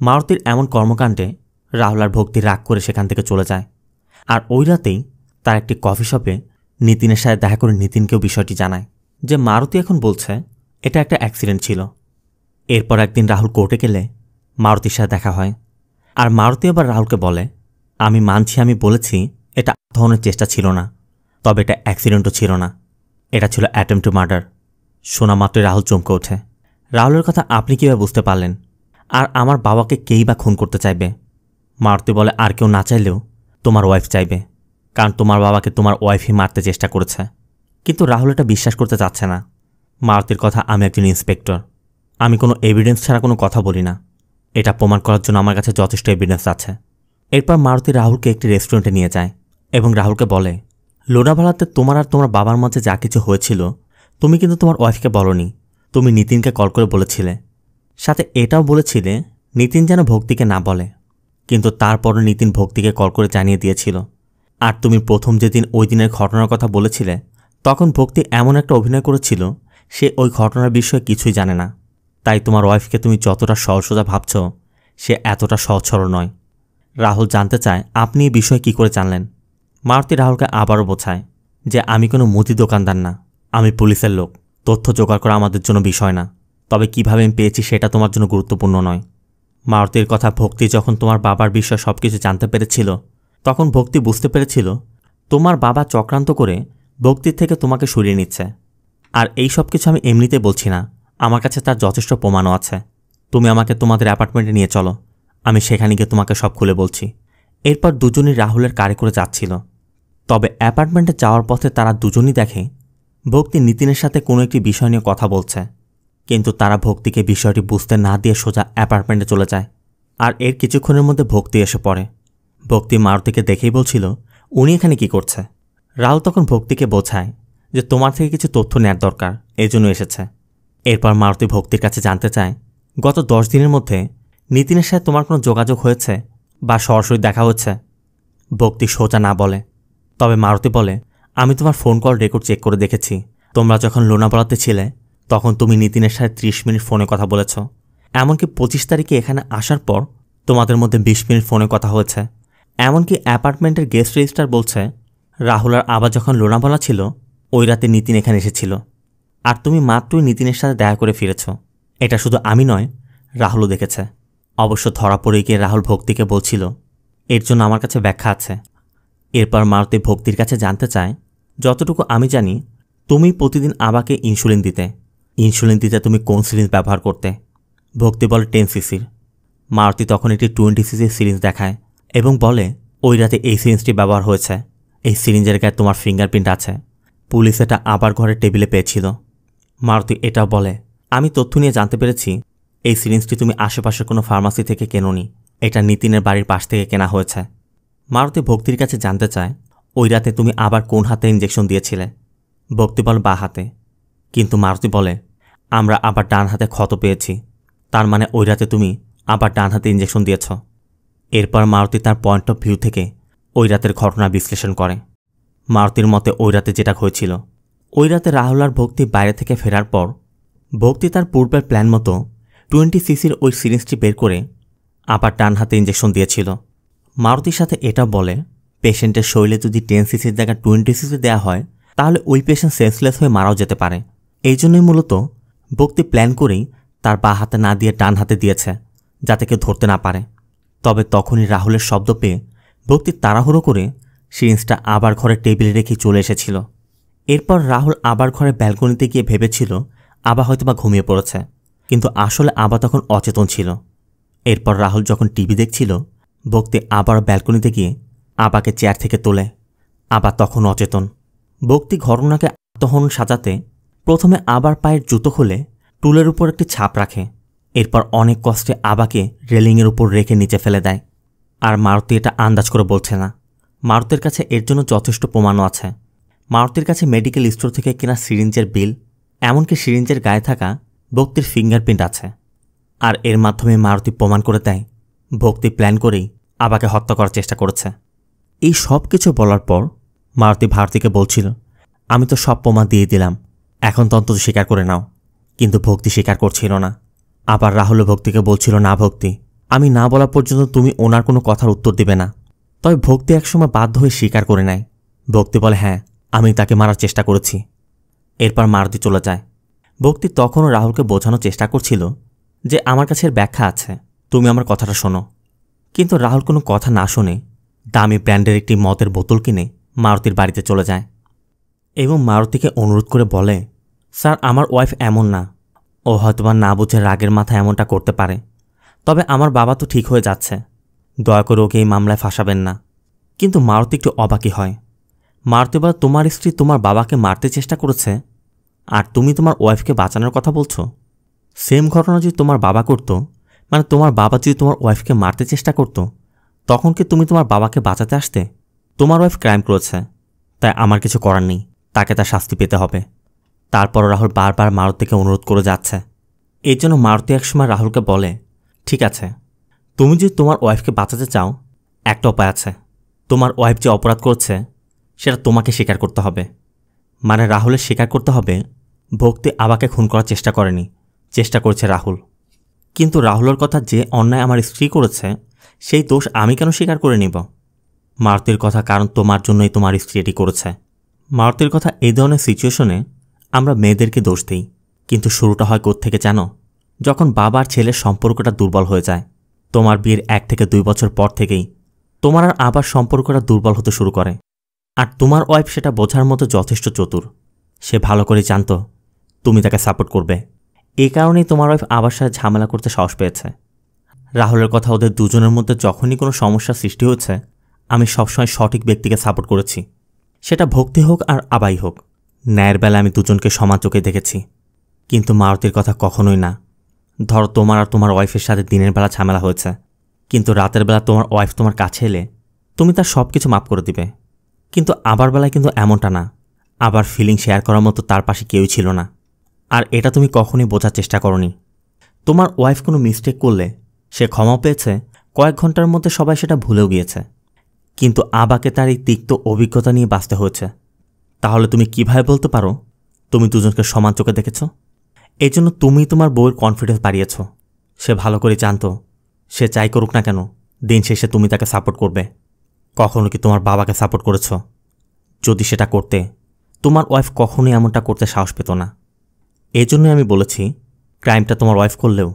মারুতির এমন কর্মকাণ্ডে রাহুল আর ভক্তি রাগ করে সেখান থেকে চলে যায়। আর ওই রাতেই তার একটি কফি শপে নিতিনের সাথে দেখা করে নিতিনকেও বিষয়টি জানায় যে মারুতি এখন বলছে এটা একটা অ্যাক্সিডেন্ট ছিল। এরপর একদিন রাহুল কোর্টে গেলে মারুতির সাথে দেখা হয়, আর মারুতি আবার রাহুলকে বলে আমি মানছি আমি বলেছি এটা ধরনের চেষ্টা ছিল না, তবে এটা অ্যাক্সিডেন্টও ছিল না, এটা ছিল অ্যাটেম্প টু মার্ডার। শোনা মাত্রই রাহুল চমকে ওঠে। রাহুলের কথা আপনি কীভাবে বুঝতে পারলেন? আর আমার বাবাকে কেই বা খুন করতে চাইবে? মারুতি বলে আর কেউ না চাইলেও তোমার ওয়াইফ চাইবে, কারণ তোমার বাবাকে তোমার ওয়াইফই মারতে চেষ্টা করেছে। কিন্তু রাহুল এটা বিশ্বাস করতে চাচ্ছে না। মারুতির কথা আমি একজন ইন্সপেক্টর, আমি কোনো এভিডেন্স ছাড়া কোনো কথা বলি না, এটা প্রমাণ করার জন্য আমার কাছে যথেষ্ট এভিডেন্স আছে। এরপর মারুতি রাহুলকে একটি রেস্টুরেন্টে নিয়ে যায় এবং রাহুলকে বলে লোনাভালাতে তোমার আর তোমার বাবার মাঝে যা কিছু হয়েছিল তুমি কিন্তু তোমার ওয়াইফকে বলনি, তুমি নিতিনকে কল করে বলেছিলে। সাথে এটাও বলেছিলে নিতিন যেন ভক্তিকে না বলে, কিন্তু তারপরও নিতিন ভক্তিকে কল করে জানিয়ে দিয়েছিল। আর তুমি প্রথম যেদিন ওই দিনের ঘটনার কথা বলেছিলে তখন ভক্তি এমন একটা অভিনয় করেছিল সে ওই ঘটনার বিষয়ে কিছুই জানে না। তাই তোমার ওয়াইফকে তুমি যতটা সহজ-সোজা ভাবছ সে এতটা সহজ সরল নয়। রাহুল জানতে চায় আপনি এই বিষয়ে কী করে জানলেন। মারুতি রাহুলকে আবারও বোঝায় যে আমি কোনো মুদি দোকানদার না, আমি পুলিশের লোক, তথ্য জোগাড় করা আমাদের জন্য বিষয় না, তবে কিভাবে আমি পেয়েছি সেটা তোমার জন্য গুরুত্বপূর্ণ নয়। মারুতির কথা ভক্তি যখন তোমার বাবার বিষয়ে সব কিছু জানতে পেরেছিল তখন ভক্তি বুঝতে পেরেছিল তোমার বাবা চক্রান্ত করে ভক্তির থেকে তোমাকে সরিয়ে নিচ্ছে। আর এই সব কিছু আমি এমনিতে বলছি না, আমার কাছে তার যথেষ্ট প্রমাণও আছে। তুমি আমাকে তোমাদের অ্যাপার্টমেন্টে নিয়ে চলো, আমি সেখানে গিয়ে তোমাকে সব খুলে বলছি। এরপর দুজনই রাহুলের কারে করে যাচ্ছিল। তবে অ্যাপার্টমেন্টে যাওয়ার পথে তারা দুজনই দেখে ভক্তি নিতিনের সাথে কোনো একটি বিষয় নিয়ে কথা বলছে, কিন্তু তারা ভক্তিকে বিষয়টি বুঝতে না দিয়ে সোজা অ্যাপার্টমেন্টে চলে যায়। আর এর কিছুক্ষণের মধ্যে ভক্তি এসে পড়ে। ভক্তি মারুতিকে দেখেই বলছিল উনি এখানে কি করছে। রাহুল তখন ভক্তিকে বোঝায় যে তোমার থেকে কিছু তথ্য নেওয়ার দরকার, এই জন্য এসেছে। এরপর মারুতি ভক্তির কাছে জানতে চায় গত 10 দিনের মধ্যে নিতিনের সাথে তোমার কোনো যোগাযোগ হয়েছে বা সরাসরি দেখা হচ্ছে। ভক্তি সোজা না বলে, তবে মারুতি বলে আমি তোমার ফোন কল রেকর্ড চেক করে দেখেছি, তোমরা যখন লোনাভালাতে ছিলে তখন তুমি নিতিনের সাথে 30 মিনিট ফোনে কথা বলেছ। এমনকি 25 তারিখে এখানে আসার পর তোমাদের মধ্যে 20 মিনিট ফোনে কথা হয়েছে। এমনকি অ্যাপার্টমেন্টের গেস্ট রেজিস্টার বলছে রাহুল আর আবার যখন লোনাভালা ছিল ওই রাতে নিতিন এখানে এসেছিল, আর তুমি মাত্রই নিতিনের সাথে দেখা করে ফিরেছ। এটা শুধু আমি নয়, রাহুলও দেখেছে। অবশ্য ধরা পড়ে গিয়ে রাহুল ভক্তিকে বলছিল, এর জন্য আমার কাছে ব্যাখ্যা আছে। এরপর মারুতি ভক্তির কাছে জানতে চায়, যতটুকু আমি জানি তুমি প্রতিদিন আবাকে ইনসুলিন দিতে তুমি কোন সিরিঞ্জ ব্যবহার করতে? ভক্তি বলে 10 সিসির। মারুতি তখন একটি 20 সিসির সিরিঞ্জ দেখায় এবং বলে ওই রাতে এই সিরিঞ্জটি ব্যবহার হয়েছে। এই সিরিঞ্জের গায়ে তোমার ফিঙ্গারপ্রিন্ট আছে। পুলিশ এটা আবার ঘরের টেবিলে পেয়েছিল। মারুতি এটাও বলে, আমি তথ্য নিয়ে জানতে পেরেছি এই সিরিঞ্জটি তুমি আশেপাশের কোনো ফার্মাসি থেকে কেনোনি, এটা নিতিনের বাড়ির পাশ থেকে কেনা হয়েছে। মারুতি ভক্তির কাছে জানতে চায়, ওই রাতে তুমি আবার কোন হাতে ইঞ্জেকশন দিয়েছিলে? ভক্তি বলে বাঁ হাতে। কিন্তু মারুতি বলে, আমরা আবার ডান হাতে ক্ষত পেয়েছি, তার মানে ওই রাতে তুমি আবার ডান হাতে ইঞ্জেকশন দিয়েছ। এরপর মারুতি তার পয়েন্ট অফ ভিউ থেকে ওই রাতের ঘটনা বিশ্লেষণ করে। মারুতির মতে ওই রাতে যেটা হয়েছিল, ওই রাতে রাহুল আর ভক্তি বাইরে থেকে ফেরার পর ভক্তি তার পূর্বের প্ল্যান মতো 20 সিসির ওই সিরিঞ্জটি বের করে আবার ডান হাতে ইঞ্জেকশন দিয়েছিল। মারুতির সাথে এটা বলে, পেশেন্টের শরীরে যদি 10 সিসির জায়গায় 20 সিসি দেওয়া হয় তাহলে ওই পেশেন্ট সেন্সলেস হয়ে মারাও যেতে পারে। এই জন্যই মূলত ভক্তি প্ল্যান করেই তার বাঁ হাতে না দিয়ে ডান হাতে দিয়েছে, যাতে কেউ ধরতে না পারে। তবে তখনই রাহুলের শব্দ পেয়ে ভক্তি তাড়াহুড়ো করে সিরিঞ্জটা আবার ঘরের টেবিলে রেখে চলে এসেছিল। এরপর রাহুল আবার ঘরে ব্যালকনিতে গিয়ে ভেবেছিল আবা হয়তোবা ঘুমিয়ে পড়েছে, কিন্তু আসলে আবা তখন অচেতন ছিল। এরপর রাহুল যখন টিভি দেখছিল, ভক্তি আবার ব্যালকনিতে গিয়ে আবাকে চেয়ার থেকে তোলে। আবা তখন অচেতন। ভক্তি ঘটনাকে আত্মহনন সাজাতে প্রথমে আবার পায়ের জুতো খুলে টুলের উপর একটি ছাপ রাখে। এরপর অনেক কষ্টে আবাকে রেলিংয়ের উপর রেখে নিচে ফেলে দেয়। আর মারুতি এটা আন্দাজ করে বলছে না। মারুতির কাছে এর জন্য যথেষ্ট প্রমাণও আছে। মারুতির কাছে মেডিকেল স্টোর থেকে কেনা সিরিঞ্জের বিল, এমনকি সিরিঞ্জের গায়ে থাকা ভক্তির ফিঙ্গারপ্রিন্ট আছে। আর এর মাধ্যমে মারুতি প্রমাণ করে দেয় ভক্তি প্ল্যান করেই আবাকে হত্যা করার চেষ্টা করেছে। এই সব কিছু বলার পর মারুতি ভারতীকে বলছিল, আমি তো সব প্রমাণ দিয়ে দিলাম, এখন তো অন্তত স্বীকার করে নাও। কিন্তু ভক্তি স্বীকার করছিল না। আবার রাহুল ভক্তিকে বলছিল, না ভক্তি, আমি না বলা পর্যন্ত তুমি ওনার কোনো কথার উত্তর দিবে না। তবে ভক্তি একসময় বাধ্য হয়ে স্বীকার করে নেয়। ভক্তি বলে, হ্যাঁ, আমি তাকে মারার চেষ্টা করেছি। এরপর মারুতি চলে যায়। ভক্তি তখনও রাহুলকে বোঝানোর চেষ্টা করছিল যে আমার কাছে এর ব্যাখ্যা আছে, তুমি আমার কথাটা শোনো। কিন্তু রাহুল কোনো কথা না শুনে দামি ব্র্যান্ডের একটি মদের বোতল কিনে মারুতির বাড়িতে চলে যায় এবং মারুতিকে অনুরোধ করে বলে, স্যার, আমার ওয়াইফ এমন না, ও হয়তোবা না বুঝে রাগের মাথায় এমনটা করতে পারে। তবে আমার বাবা তো ঠিক হয়ে যাচ্ছে, দয়া করে ওকে এই মামলায় ফাঁসাবেন না। কিন্তু মারুতি একটু অবাকই হয়। মারুতি বলে, তোমার স্ত্রী তোমার বাবাকে মারতে চেষ্টা করেছে আর তুমি তোমার ওয়াইফকে বাঁচানোর কথা বলছো? সেম ঘটনা যদি তোমার বাবা করত, মানে তোমার বাবা যদি তোমার ওয়াইফকে মারতে চেষ্টা করত, তখন কি তুমি তোমার বাবাকে বাঁচাতে আসতে? তোমার ওয়াইফ ক্রাইম করেছে, তাই আমার কিছু করার নেই, তাকে তার শাস্তি পেতে হবে। তারপর রাহুল বারবার মারুতিকে অনুরোধ করে যাচ্ছে। এই জন্য মারুতি একসময় রাহুলকে বলে, ঠিক আছে, তুমি যদি তোমার ওয়াইফকে বাঁচাতে চাও, একটা উপায় আছে। তোমার ওয়াইফ যে অপরাধ করছে সেটা তোমাকে স্বীকার করতে হবে। মানে রাহুলের স্বীকার করতে হবে ভক্তি আবাকে খুন করার চেষ্টা করেনি, চেষ্টা করছে রাহুল। কিন্তু রাহুলের কথা যে অন্যায় আমার স্ত্রী করেছে সেই দোষ আমি কেন স্বীকার করে নিব? মারুতির কথা, কারণ তোমার জন্যই তোমার স্ত্রী এটি করেছে। মারুতির কথা, এই ধরনের সিচুয়েশনে আমরা মেয়েদেরকে দোষ দিই, কিন্তু শুরুটা হয় কোত্থেকে জানো? যখন বাবা আর ছেলের সম্পর্কটা দুর্বল হয়ে যায়। তোমার বিয়ের 1 থেকে 2 বছর পর থেকেই তোমার আর আবার সম্পর্কটা দুর্বল হতে শুরু করে। আর তোমার ওয়াইফ সেটা বোঝার মতো যথেষ্ট চতুর। সে ভালো করে জানত তুমি তাকে সাপোর্ট করবে। এই কারণেই তোমার ওয়াইফ আবার সাথে ঝামেলা করতে সাহস পেয়েছে। রাহুলের কথা, ওদের দুজনের মধ্যে যখনই কোনো সমস্যার সৃষ্টি হচ্ছে আমি সবসময় সঠিক ব্যক্তিকে সাপোর্ট করেছি, সেটা ভক্তি হোক আর আবাই হোক। ন্যায়ের বেলা আমি দুজনকে সমান চোখে দেখেছি। কিন্তু মারুতির কথা কখনোই না। ধরো তোমার আর তোমার ওয়াইফের সাথে দিনের বেলা ঝামেলা হয়েছে, কিন্তু রাতের বেলা তোমার ওয়াইফ তোমার কাছে এলে তুমি তার সব কিছু মাফ করে দিবে। কিন্তু আবার বেলায় কিন্তু এমনটা না। আবার ফিলিং শেয়ার করার মতো তার পাশে কেউই ছিল না। আর এটা তুমি কখনোই বোঝার চেষ্টা করনি। তোমার ওয়াইফ কোনো মিস্টেক করলে সে ক্ষমা পেয়েছে, কয়েক ঘন্টার মধ্যে সবাই সেটা ভুলেও গিয়েছে। কিন্তু আবাকে তার এই তিক্ত অভিজ্ঞতা নিয়ে বাঁচতে হয়েছে। তাহলে তুমি কিভাবে বলতে পারো তুমি দুজনকে সমান চোখে দেখেছ। এই জন্য তুমি তোমার বউয়ের কনফিডেন্স বাড়িয়েছ। সে ভালো করে জানতো সে যাই করুক না কেন দিন শেষে তুমি তাকে সাপোর্ট করবে। কখনো কি তোমার বাবাকে সাপোর্ট করেছ? যদি সেটা করতে, তোমার ওয়াইফ কখনোই এমনটা করতে সাহস পেত না। এই জন্যই আমি বলেছি ক্রাইমটা তোমার ওয়াইফ করলেও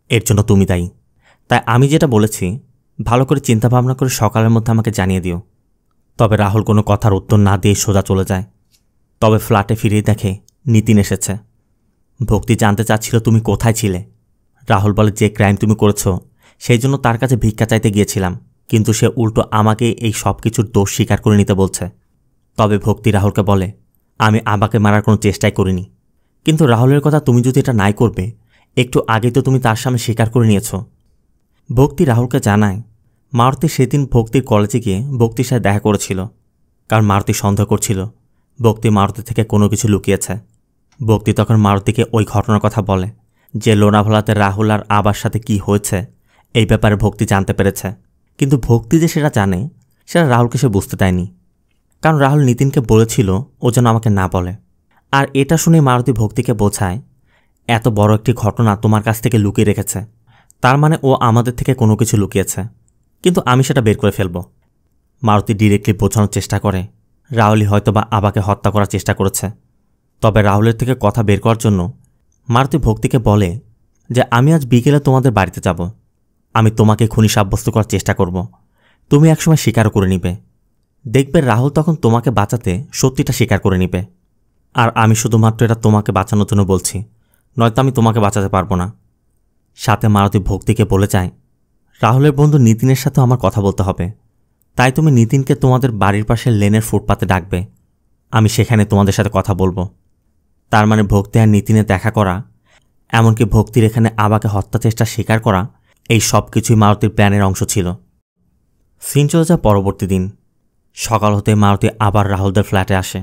এর জন্য তুমি দায়ী। তাই আমি যেটা বলেছি ভালো করে চিন্তাভাবনা করে সকালের মধ্যে আমাকে জানিয়ে দিও। তবে রাহুল কোনো কথার উত্তর না দিয়ে সোজা চলে যায়। তবে ফ্ল্যাটে ফিরেই দেখে নিতিন এসেছে। ভক্তি জানতে চাচ্ছিল তুমি কোথায় ছিলে। রাহুল বলে যে ক্রাইম তুমি করেছ সেই জন্য তার কাছে ভিক্ষা চাইতে গিয়েছিলাম, কিন্তু সে উল্টো আমাকে এই সব কিছুর দোষ স্বীকার করে নিতে বলছে। তবে ভক্তি রাহুলকে বলে আমি আবাকে মারার কোনো চেষ্টাই করিনি। কিন্তু রাহুলের কথা তুমি যদি এটা নাই করবে, একটু আগেই তো তুমি তার সামনে স্বীকার করে নিয়েছ। ভক্তি রাহুলকে জানায় মারুতি সেদিন ভক্তির কলেজে গিয়ে ভক্তির সাথে দেখা করেছিল, কারণ মারুতি সন্দেহ করছিল ভক্তি মারুতি থেকে কোনো কিছু লুকিয়েছে। ভক্তি তখন মারুতিকে ওই ঘটনার কথা বলে যে লোনাভালাতে রাহুল আর আবার সাথে কি হয়েছে এই ব্যাপারে ভক্তি জানতে পেরেছে। কিন্তু ভক্তি যে সেটা জানে সেটা রাহুলকে সে বুঝতে দেয়নি, কারণ রাহুল নিতিনকে বলেছিল ও যেন আমাকে না বলে। আর এটা শুনে মারুতি ভক্তিকে বোঝায় এত বড় একটি ঘটনা তোমার কাছ থেকে লুকিয়ে রেখেছে, তার মানে ও আমাদের থেকে কোনো কিছু লুকিয়েছে, কিন্তু আমি সেটা বের করে ফেলব। মারুতি ডিরেক্টলি বোঝানোর চেষ্টা করে রাহুলই হয়তোবা আবাকে হত্যা করার চেষ্টা করেছে। তবে রাহুলের থেকে কথা বের করার জন্য মারুতি ভক্তিকে বলে যে আমি আজ বিকেলে তোমাদের বাড়িতে যাব, আমি তোমাকে খুনি সাব্যস্ত করার চেষ্টা করব, তুমি একসময় স্বীকারও করে নিবে। দেখবে রাহুল তখন তোমাকে বাঁচাতে সত্যিটা স্বীকার করে নিবে। আর আমি শুধুমাত্র এটা তোমাকে বাঁচানোর জন্য বলছি, নয়তো আমি তোমাকে বাঁচাতে পারবো না। সাথে মারুতি ভক্তিকে বলে যায় রাহুলের বন্ধু নিতিনের সাথেও আমার কথা বলতে হবে, তাই তুমি নিতিনকে তোমাদের বাড়ির পাশের লেনের ফুটপাতে ডাকবে, আমি সেখানে তোমাদের সাথে কথা বলবো। তার মানে ভক্তি আর নিতিনে দেখা করা, এমনকি ভক্তির এখানে আবাকে হত্যা চেষ্টা স্বীকার করা, এই সব কিছুই মারুতির প্ল্যানের অংশ ছিল। সিন চলে যায় পরবর্তী দিন। সকাল হতে মারুতি আবার রাহুলদের ফ্ল্যাটে আসে।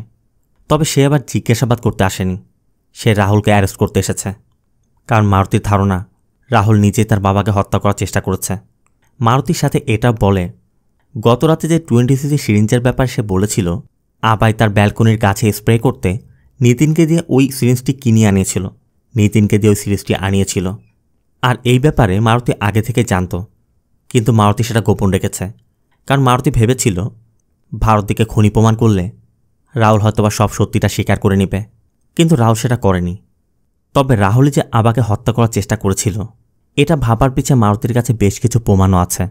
তবে সে আবার জিজ্ঞাসাবাদ করতে আসেনি, সে রাহুলকে অ্যারেস্ট করতে এসেছে। কারণ মারুতির ধারণা রাহুল নিজেই তার বাবাকে হত্যা করার চেষ্টা করেছে। মারুতির সাথে এটা বলে গত রাতে যে 20cc সিরিঞ্জের ব্যাপার সে বলেছিল আবাই তার ব্যালকনির গাছে স্প্রে করতে নিতিনকে দিয়ে ওই সিরিঞ্জটি কিনে আনিয়েছিল, নিতিনকে দিয়ে ওই সিরিঞ্জটি আনিয়েছিল। আর এই ব্যাপারে মারুতি আগে থেকে জানত, কিন্তু মারুতি সেটা গোপন রেখেছে, কারণ মারুতি ভেবেছিল ভারতীকে খুনি প্রমাণ করলে রাহুল হয়তোবা সব সত্যিটা স্বীকার করে নেবে, কিন্তু রাহুল সেটা করেনি। তবে রাহুলই যে আবাকে হত্যা করার চেষ্টা করেছিল এটা ভাবার পিছে মারুতির কাছে বেশ কিছু প্রমাণও আছে।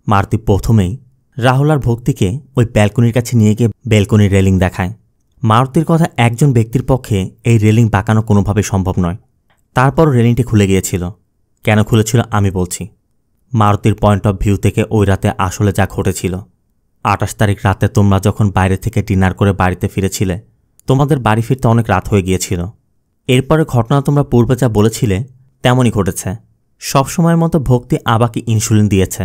মারুতি প্রথমেই রাহুল আর ভক্তিকে ওই ব্যালকনির কাছে নিয়ে গিয়ে ব্যালকনির রেলিং দেখায়। মারুতির কথা একজন ব্যক্তির পক্ষে এই রেলিং বাঁকানো কোনোভাবেই সম্ভব নয়। তারপর রেলিংটি খুলে গিয়েছিল। কেন খুলেছিল আমি বলছি। মারুতির পয়েন্ট অফ ভিউ থেকে ওই রাতে আসলে যা ঘটেছিল, 28 তারিখ রাতে তোমরা যখন বাইরে থেকে ডিনার করে বাড়িতে ফিরেছিলে তোমাদের বাড়ি ফিরতে অনেক রাত হয়ে গিয়েছিল। এরপরে ঘটনা তোমরা পূর্বে যা বলেছিলে তেমনই ঘটেছে। সবসময়ের মতো ভক্তি আবাকে ইনসুলিন দিয়েছে।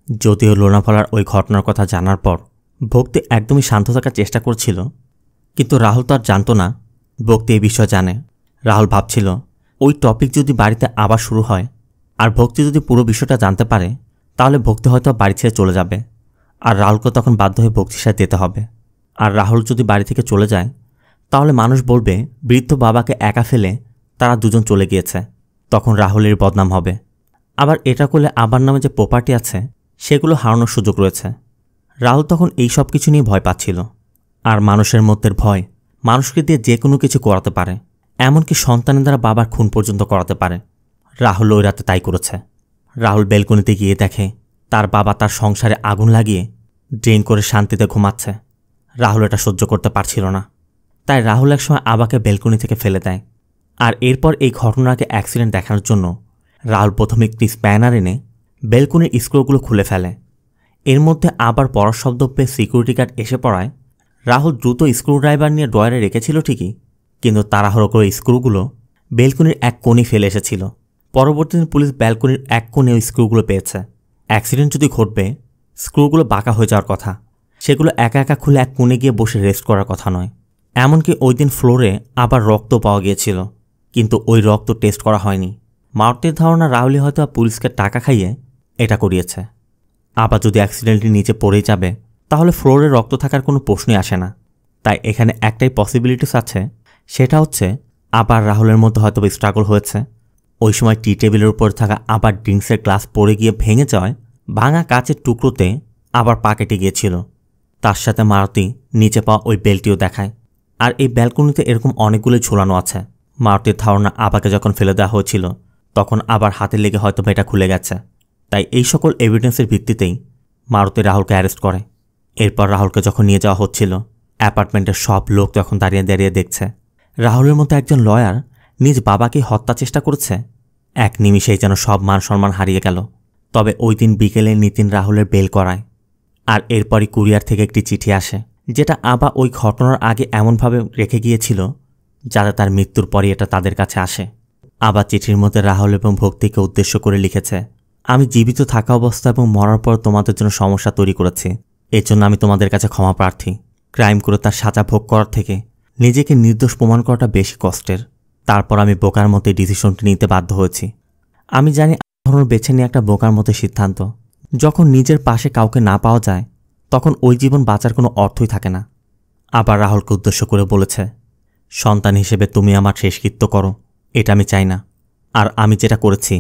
যদিও লোনাভালার ওই ঘটনার কথা জানার পর ভক্তি একদমই শান্ত থাকার চেষ্টা করছিল, কিন্তু রাহুল তো আর জানত না ভক্তি এই বিষয় জানে। রাহুল ভাবছিল ওই টপিক যদি বাড়িতে আবার শুরু হয় আর ভক্তি যদি পুরো বিষয়টা জানতে পারে তাহলে ভক্তি হয়তো বাড়ি ছেড়ে চলে যাবে, আর রাহুলকে তখন বাধ্য হয়ে ভক্তির সাথে যেতে হবে। আর রাহুল যদি বাড়ি থেকে চলে যায় তাহলে মানুষ বলবে বৃদ্ধ বাবাকে একা ফেলে তারা দুজন চলে গিয়েছে, তখন রাহুলের বদনাম হবে। আবার এটা করলে আবার নামে যে প্রপার্টি আছে সেগুলো হারানোর সুযোগ রয়েছে। রাহুল তখন এই সব কিছু নিয়ে ভয় পাচ্ছিল। আর মানুষের মধ্যে ভয় মানুষকে দিয়ে যে কোনো কিছু করাতে পারে, এমনকি সন্তানের দ্বারা বাবার খুন পর্যন্ত করাতে পারে। রাহুল ওই রাতে তাই করেছে। রাহুল বেলকনিতে গিয়ে দেখে তার বাবা তার সংসারে আগুন লাগিয়ে ড্রেন করে শান্তিতে ঘুমাচ্ছে। রাহুল এটা সহ্য করতে পারছিল না, তাই রাহুল একসময় আবাকে বেলকনি থেকে ফেলে দেয়। আর এরপর এই ঘটনাকে অ্যাক্সিডেন্ট দেখানোর জন্য রাহুল প্রথমে একটি স্প্যানার এনে বেলকনির স্ক্রুগুলো খুলে ফেলে। এর মধ্যে আবার পড়ার শব্দ পেয়ে সিকিউরিটি গার্ড এসে পড়ায় রাহুল দ্রুত স্ক্রুড্রাইভার নিয়ে ড্রয়ারে রেখেছিল ঠিকই, কিন্তু তাড়াহুড়ো করে স্ক্রুগুলো বেলকনির এক কোণে ফেলে এসেছিল। পরবর্তী দিন পুলিশ ব্যালকনির এক কোণে ওই স্ক্রুগুলো পেয়েছে। অ্যাক্সিডেন্ট যদি ঘটবে স্ক্রুগুলো বাঁকা হয়ে যাওয়ার কথা, সেগুলো একা একা খুলে এক কোণে গিয়ে বসে রেস্ট করার কথা নয়। এমনকি ওই দিন ফ্লোরে আবার রক্ত পাওয়া গিয়েছিল, কিন্তু ওই রক্ত টেস্ট করা হয়নি। মারুতির ধারণা রাহুলই হয়তো পুলিশকে টাকা খাইয়ে এটা করিয়েছে। আবার যদি অ্যাক্সিডেন্টলি নিচে পড়েই যাবে তাহলে ফ্লোরে রক্ত থাকার কোনো প্রশ্নই আসে না। তাই এখানে একটাই পসিবিলিটিস আছে, সেটা হচ্ছে আবার রাহুলের মধ্যে হয়তো স্ট্রাগল হয়েছে। ওই সময় টি টেবিলের উপর থাকা আবার ড্রিঙ্কসের গ্লাস পড়ে গিয়ে ভেঙে যাওয়ায় ভাঙা কাচের টুকরোতে আবার পা কেটে গিয়েছিল। তার সাথে মারুতি নিচে পাওয়া ওই বেলটিও দেখায়। আর এই ব্যালকনিতে এরকম অনেকগুলো ঝুলানো আছে। মারুতির ধারণা আবাকে যখন ফেলে দেওয়া হয়েছিল তখন আবার হাতে লেগে হয়তো এটা খুলে গেছে। তাই এই সকল এভিডেন্সের ভিত্তিতেই মারুতি রাহুলকে অ্যারেস্ট করে। এরপর রাহুলকে যখন নিয়ে যাওয়া হচ্ছিল অ্যাপার্টমেন্টের সব লোক তখন দাঁড়িয়ে দাঁড়িয়ে দেখছে রাহুলের মতো একজন লয়ার নিজ বাবাকে হত্যা চেষ্টা করেছে। এক নিমিষেই যেন সব মান সম্মান হারিয়ে গেল। তবে ওই দিন বিকেলে নিতিন রাহুলের বেল করায়। আর এরপরই কুরিয়ার থেকে একটি চিঠি আসে, যেটা আবা ওই ঘটনার আগে এমনভাবে রেখে গিয়েছিল যাতে তার মৃত্যুর পরই এটা তাদের কাছে আসে। আবা চিঠির মধ্যে রাহুল এবং ভক্তিকে উদ্দেশ্য করে লিখেছে, আমি জীবিত থাকা অবস্থা এবং মরার পর তোমাদের জন্য সমস্যা তৈরি করেছি। এর জন্য আমি তোমাদের কাছে ক্ষমা প্রার্থী। ক্রাইম করে তার সাজা ভোগ করার থেকে নিজেকে নির্দোষ প্রমাণ করাটা বেশি কষ্টের। তারপর আমি বোকার মতো ডিসিশনটি নিতে বাধ্য হয়েছি। আমি জানি ধরনের বেছে নিয়ে একটা বোকার মতো সিদ্ধান্ত। যখন নিজের পাশে কাউকে না পাওয়া যায় তখন ওই জীবন বাঁচার কোনো অর্থই থাকে না। আবার রাহুলকে উদ্দেশ্য করে বলেছে, সন্তান হিসেবে তুমি আমার শেষকৃত্য করো, এটা আমি চাই না। আর আমি যেটা করেছি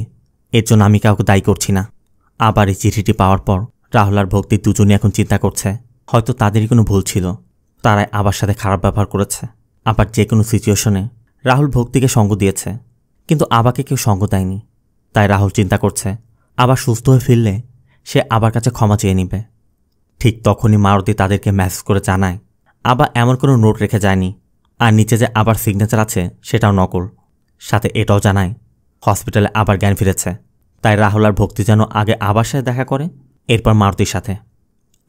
এর জন্য আমি কাউকে দায়ী করছি না। আবার এই চিঠিটি পাওয়ার পর রাহুল আর ভক্তি দুজনই এখন চিন্তা করছে হয়তো তাদেরই কোনো ভুল ছিল, তারাই আবার সাথে খারাপ ব্যবহার করেছে। আবার যে কোনো সিচুয়েশনে রাহুল ভক্তিকে সঙ্গ দিয়েছে, কিন্তু আবাকে কেউ সঙ্গ দেয়নি। তাই রাহুল চিন্তা করছে আবার সুস্থ হয়ে ফিরলে সে আবার কাছে ক্ষমা চেয়ে নিবে। ঠিক তখনই মারুতি তাদেরকে মেসেজ করে জানায় আবা এমন কোনো নোট রেখে যায়নি, আর নিচে যে আবার সিগনেচার আছে সেটাও নকল। সাথে এটাও জানায় হসপিটালে আবার জ্ঞান ফিরেছে। তাই রাহুল আর ভক্তি যেন আগে আবার সাথে দেখা করে, এরপর মারুতির সাথে।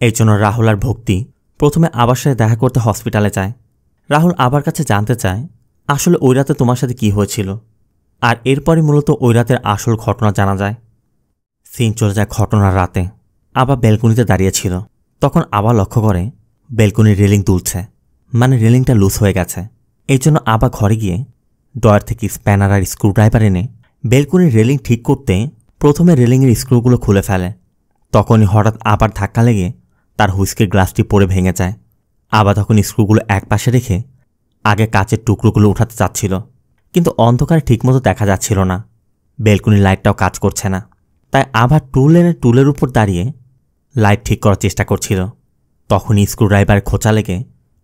এই জন্য রাহুল আর ভক্তি প্রথমে আবার সাথে দেখা করতে হসপিটালে যায়। রাহুল আবার কাছে জানতে চায় আসলে ওই রাতে তোমার সাথে কি হয়েছিল। আর এরপরই মূলত ওই রাতের আসল ঘটনা জানা যায়। সিন চলে যায় ঘটনার রাতে। আবা ব্যালকনিতে দাঁড়িয়েছিল। তখন আবা লক্ষ্য করে ব্যালকনির রেলিং দুলছে, মানে রেলিংটা লুজ হয়ে গেছে। এই জন্য আবা ঘরে গিয়ে ডয়ার থেকে স্প্যানার আর স্ক্রুড্রাইভার এনে ব্যালকনির রেলিং ঠিক করতে প্রথমে রেলিংয়ের স্ক্রুগুলো খুলে ফেলে। তখনই হঠাৎ আবার ধাক্কা লেগে তার হুইস্কির গ্লাসটি পড়ে ভেঙে যায়। আবা তখন স্ক্রুগুলো এক পাশে রেখে আগে কাচের টুকরোগুলো উঠাতে চাচ্ছিল, কিন্তু অন্ধকারে ঠিকমতো দেখা যাচ্ছিল না। ব্যালকনির লাইটটাও কাজ করছে না। তাই আবার টুল এনে টুলের উপর দাঁড়িয়ে লাইট ঠিক করার চেষ্টা করছিল। তখনই স্ক্রুড্রাইভারের খোঁচা লেগে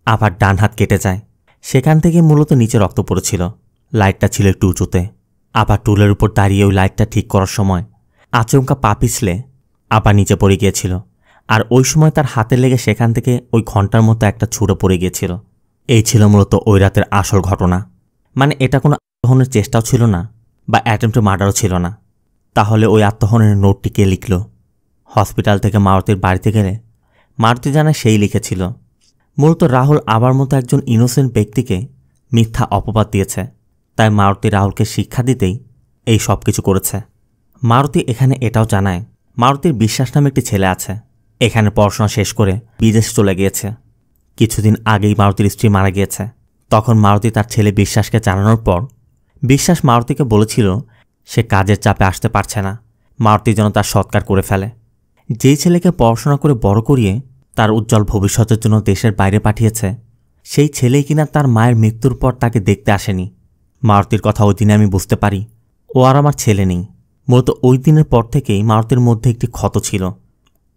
আবার ডান হাত কেটে যায়। সেখান থেকে মূলত নিচে রক্ত পড়েছিল। লাইটটা ছিল একটু উঁচুতে। আবার টুলের উপর দাঁড়িয়ে ওই লাইটটা ঠিক করার সময় আচমকা পা পিছলে আবার নিচে পড়ে গিয়েছিল। আর ওই সময় তার হাতে লেগে সেখান থেকে ওই ঘন্টার মতো একটা ছুঁড়ো পড়ে গিয়েছিল। এই ছিল মূলত ওই রাতের আসল ঘটনা। মানে এটা কোনো আত্মহননের চেষ্টাও ছিল না বা অ্যাটেম্পট মার্ডারও ছিল না। তাহলে ওই আত্মহননের নোটটি কে লিখল? হসপিটাল থেকে মারুতির বাড়িতে গেলে মারুতি জানায় সেই লিখেছিল। মূলত রাহুল আবার মতো একজন ইনোসেন্ট ব্যক্তিকে মিথ্যা অপবাদ দিয়েছে। তাই মারুতি রাহুলকে শিক্ষা দিতেই এই সব কিছু করেছে। মারুতি এখানে এটাও জানায় মারুতির বিশ্বাস নামে একটি ছেলে আছে, এখানে পড়াশোনা শেষ করে বিদেশ চলে গিয়েছে। কিছুদিন আগেই মারুতির স্ত্রী মারা গিয়েছে। তখন মারুতি তার ছেলে বিশ্বাসকে জানানোর পর বিশ্বাস মারুতিকে বলেছিল সে কাজের চাপে আসতে পারছে না, মারুতি যেন তার সৎকার করে ফেলে। যেই ছেলেকে পড়াশোনা করে বড় করিয়ে তার উজ্জ্বল ভবিষ্যতের জন্য দেশের বাইরে পাঠিয়েছে, সেই ছেলেই কিনা তার মায়ের মৃত্যুর পর তাকে দেখতে আসেনি। মারুতির কথা ওই দিনে আমি বুঝতে পারি ও আর আমার ছেলে নেই। মূলত ওই দিনের পর থেকেই মারুতির মধ্যে একটি ক্ষত ছিল।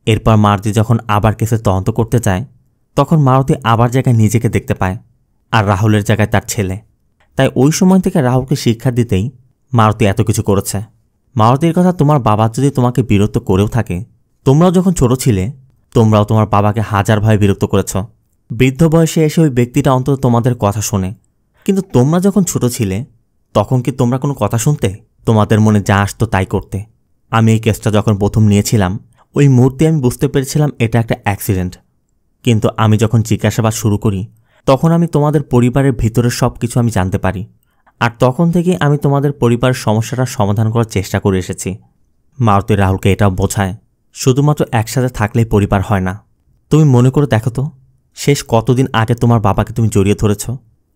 এরপর মারুতি যখন আবার কেসে তদন্ত করতে যায় তখন মারুতি আবার জায়গায় নিজেকে দেখতে পায়, আর রাহুলের জায়গায় তার ছেলে। তাই ওই সময় থেকে রাহুলকে শিক্ষা দিতেই মারুতি এত কিছু করেছে। মারুতির কথা, তোমার বাবা যদি তোমাকে বিরক্ত করেও থাকে, তোমরাও যখন ছোট ছিলে তোমরাও তোমার বাবাকে হাজারভাবে বিরক্ত করেছ। বৃদ্ধ বয়সে এসে ওই ব্যক্তিটা অন্তত তোমাদের কথা শোনে, কিন্তু তোমরা যখন ছোট ছিলে তখন কি তোমরা কোনো কথা শুনতে? তোমাদের মনে যা আসতো তাই করতে। আমি এই কেসটা যখন প্রথম নিয়েছিলাম ওই মুহূর্তে আমি বুঝতে পেরেছিলাম এটা একটা অ্যাক্সিডেন্ট। কিন্তু আমি যখন জিজ্ঞাসাবাদ শুরু করি তখন আমি তোমাদের পরিবারের ভিতরের সব কিছু আমি জানতে পারি। আর তখন থেকেই আমি তোমাদের পরিবারের সমস্যাটার সমাধান করার চেষ্টা করে এসেছি। মারুতি রাহুলকে এটাও বোঝায় শুধুমাত্র একসাথে থাকলেই পরিবার হয় না। তুমি মনে করে দেখো তো, শেষ কতদিন আগে তোমার বাবাকে তুমি জড়িয়ে ধরেছ,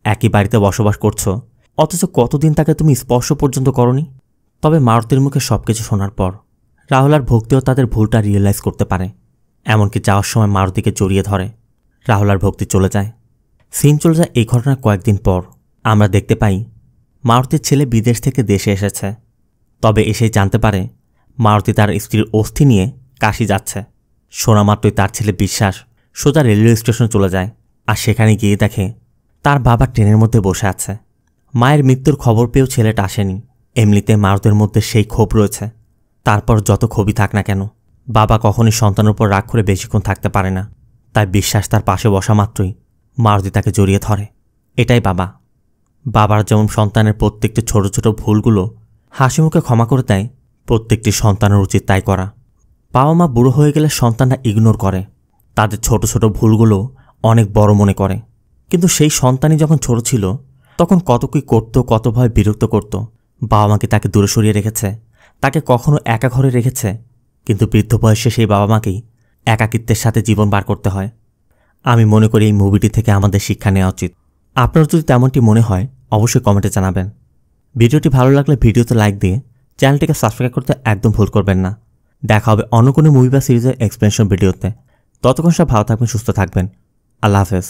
একই বাড়িতে বসবাস করছো, অথচ কতদিন তাকে তুমি স্পর্শ পর্যন্ত করনি। তবে মারুতির মুখে সব কিছু শোনার পর রাহুল আর ভক্তিও তাদের ভুলটা রিয়েলাইজ করতে পারে। এমনকি যাওয়ার সময় মারুতিকে জড়িয়ে ধরে। রাহুল আর ভক্তি চলে যায়। সিন চলে যায় এই ঘটনার কয়েকদিন পর। আমরা দেখতে পাই মারুতির ছেলে বিদেশ থেকে দেশে এসেছে, তবে এসেই জানতে পারে মারুতি তার স্ত্রীর অস্থি নিয়ে কাশি যাচ্ছে। শোনা মাত্রই তার ছেলে বিশ্বাস সোজা রেলওয়ে স্টেশন চলে যায়, আর সেখানে গিয়ে দেখে তার বাবা ট্রেনের মধ্যে বসে আছে। মায়ের মৃত্যুর খবর পেয়েও ছেলেটা আসেনি। এমনিতে মারুতির মধ্যে সেই ক্ষোভ রয়েছে। তারপর যত ক্ষোভই থাক না কেন, বাবা কখনই সন্তানের উপর রাগ করে বেশিক্ষণ থাকতে পারে না। তাই বিশ্বাস তার পাশে বসা মাত্রই মারুতি তাকে জড়িয়ে ধরে। এটাই বাবা। বাবার যেমন সন্তানের প্রত্যেকটি ছোট ছোট ভুলগুলো হাসি মুখে ক্ষমা করে দেয়, প্রত্যেকটি সন্তানের উচিত তাই করা। বাবা মা বুড়ো হয়ে গেলে সন্তানরা ইগনোর করে, তাদের ছোট ছোট ভুলগুলো অনেক বড় মনে করে। কিন্তু সেই সন্তানই যখন ছোট ছিল তখন কত কি করত, কতভাবে বিরক্ত করত। বাবা মাকে তাকে দূরে সরিয়ে রেখেছে, তাকে কখনো একা ঘরে রেখেছে। কিন্তু বৃদ্ধ বয়সে সেই বাবা মাকেই একাকিত্বের সাথে জীবন পার করতে হয়। আমি মনে করি এই মুভিটি থেকে আমাদের শিক্ষা নেওয়া উচিত। আপনার যদি তেমনটি মনে হয় অবশ্যই কমেন্টে জানাবেন। ভিডিওটি ভালো লাগলে ভিডিওতে লাইক দিয়ে চ্যানেলটিকে সাবস্ক্রাইব করতে একদম ভুল করবেন না। দেখা হবে অন্য কোনো মুভি বা সিরিজের এক্সপ্লেনেশন ভিডিওতে। ততক্ষণ সব ভালো থাকবেন, সুস্থ থাকবেন। আল্লাহ হাফেজ।